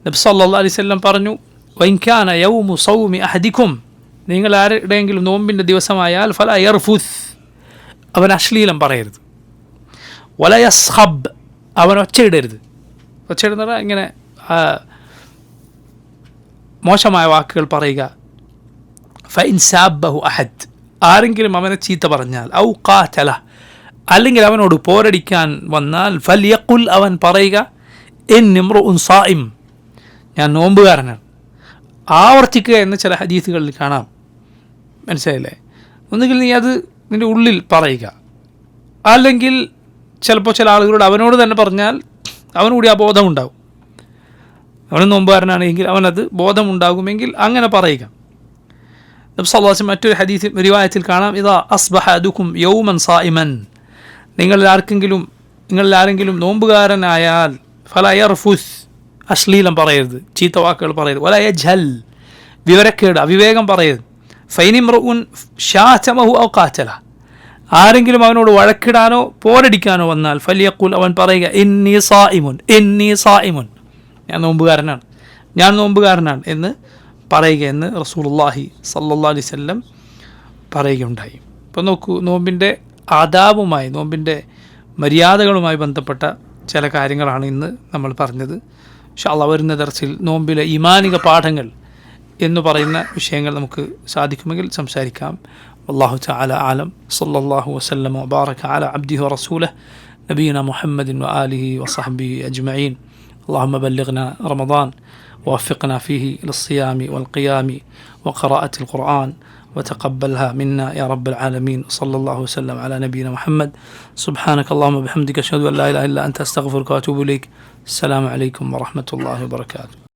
നബി സല്ലല്ലാഹു അലൈഹി വസല്ലം പറഞ്ഞു, വഇൻ കാന യൗമു സൗമി അഹദികും നിങ്ങൾ ആരുടെയെങ്കിലും നോമ്പിൻ്റെ ദിവസമായാൽ ഫല യർഫുസ്, അവൻ അശ്ലീലം പറയരുത്. വല യസ്ഹബ്, അവൻ ഒച്ചയിടരുത്. ഒച്ചയിടുന്ന പറഞ്ഞാൽ ഇങ്ങനെ മോശമായ വാക്കുകൾ പറയുക. ഫൈൻ സാബഹു അഹദ്, ആരെങ്കിലും അവനെ ചീത്ത പറഞ്ഞാൽ, ഔ ഖാതല, അല്ലെങ്കിൽ അവനോട് പോരടിക്കാൻ വന്നാൽ, ഫൽയഖുൽ, അവൻ പറയുക, ഇന്നിമ്രുഉൻ സായിം, ഞാൻ നോമ്പുകാരനാണ്. ആവർത്തിക്കുക എന്ന് ചില ഹദീസുകളിൽ കാണാം. മനസ്സിലായില്ലേ? ഒന്നുകിൽ നീ അത് നിൻ്റെ ഉള്ളിൽ പറയുക, അല്ലെങ്കിൽ ചിലപ്പോൾ ചില ആളുകളോട് അവനോട് തന്നെ പറഞ്ഞാൽ അവനുകൂടി ആ ബോധമുണ്ടാകും. അവൻ നോമ്പുകാരനാണെങ്കിൽ അവനത് ബോധമുണ്ടാകുമെങ്കിൽ അങ്ങനെ പറയുക. നബി സല്ലല്ലാഹു അലൈഹി വസല്ലം മറ്റൊരു ഹദീസിൽ റിവായത്തിൽ കാണാം, ഇദാ അസ്ബഹ അദുക്കും യൗമൻ സായിമൻ, നിങ്ങളിൽ ആരെങ്കിലും നോമ്പുകാരനായാൽ ഫല യർഫുസ്, അശ്ലീലം പറയരുത്, ചീത്ത വാക്കുകൾ പറയരുത്. വല യജ്ഹൽ, വിവരക്കേട്, അവിവേകം പറയരുത്. ഫൈനിമ്രുഉൻ ശാതമഹു ഔ ഖാതല, ആരെങ്കിലും അവനോട് വഴക്കിടാനോ പോരടിക്കാനോ വന്നാൽ, ഫലിയഖുൽ, അവൻ പറയുക, ഇന്നി സായിമുൻ, ഞാൻ നോമ്പുകാരനാണ് എന്ന് പറയുക എന്ന് റസൂലുള്ളാഹി സ്വല്ലല്ലാഹു അലൈഹി വസല്ലം പറയുകയുണ്ടായി. ഇപ്പോൾ നോക്കൂ, നോമ്പിൻ്റെ ആദാബുമായി, നോമ്പിൻ്റെ മര്യാദകളുമായി ബന്ധപ്പെട്ട ചില കാര്യങ്ങളാണ് ഇന്ന് നമ്മൾ പറഞ്ഞത്. ഇൻഷാ അല്ലാഹ് വരുന്ന ദർസിൽ നോമ്പിലെ ഈമാനിക പാഠങ്ങൾ എന്ന് പറയുന്ന വിഷയങ്ങൾ നമുക്ക് സാധിക്കുമെങ്കിൽ സംസാരിക്കാം. വല്ലാഹു തആല ആലം. സല്ലല്ലാഹു വസല്ലം വബാറക അലാ അബ്ദിഹി വറസൂലിഹി നബിയിന മുഹമ്മദിൻ വആലിഹി വസഹ്ബിഹി അജ്മഈൻ. اللهم بلغنا رمضان ووفقنا فيه للصيام والقيام وقراءة القرآن وتقبلها منا يا رب العالمين. صلى الله وسلم على نبينا محمد. سبحانك اللهم وبحمدك أشهد أن لا إله إلا أنت أستغفرك وأتوب إليك. السلام عليكم ورحمة الله وبركاته.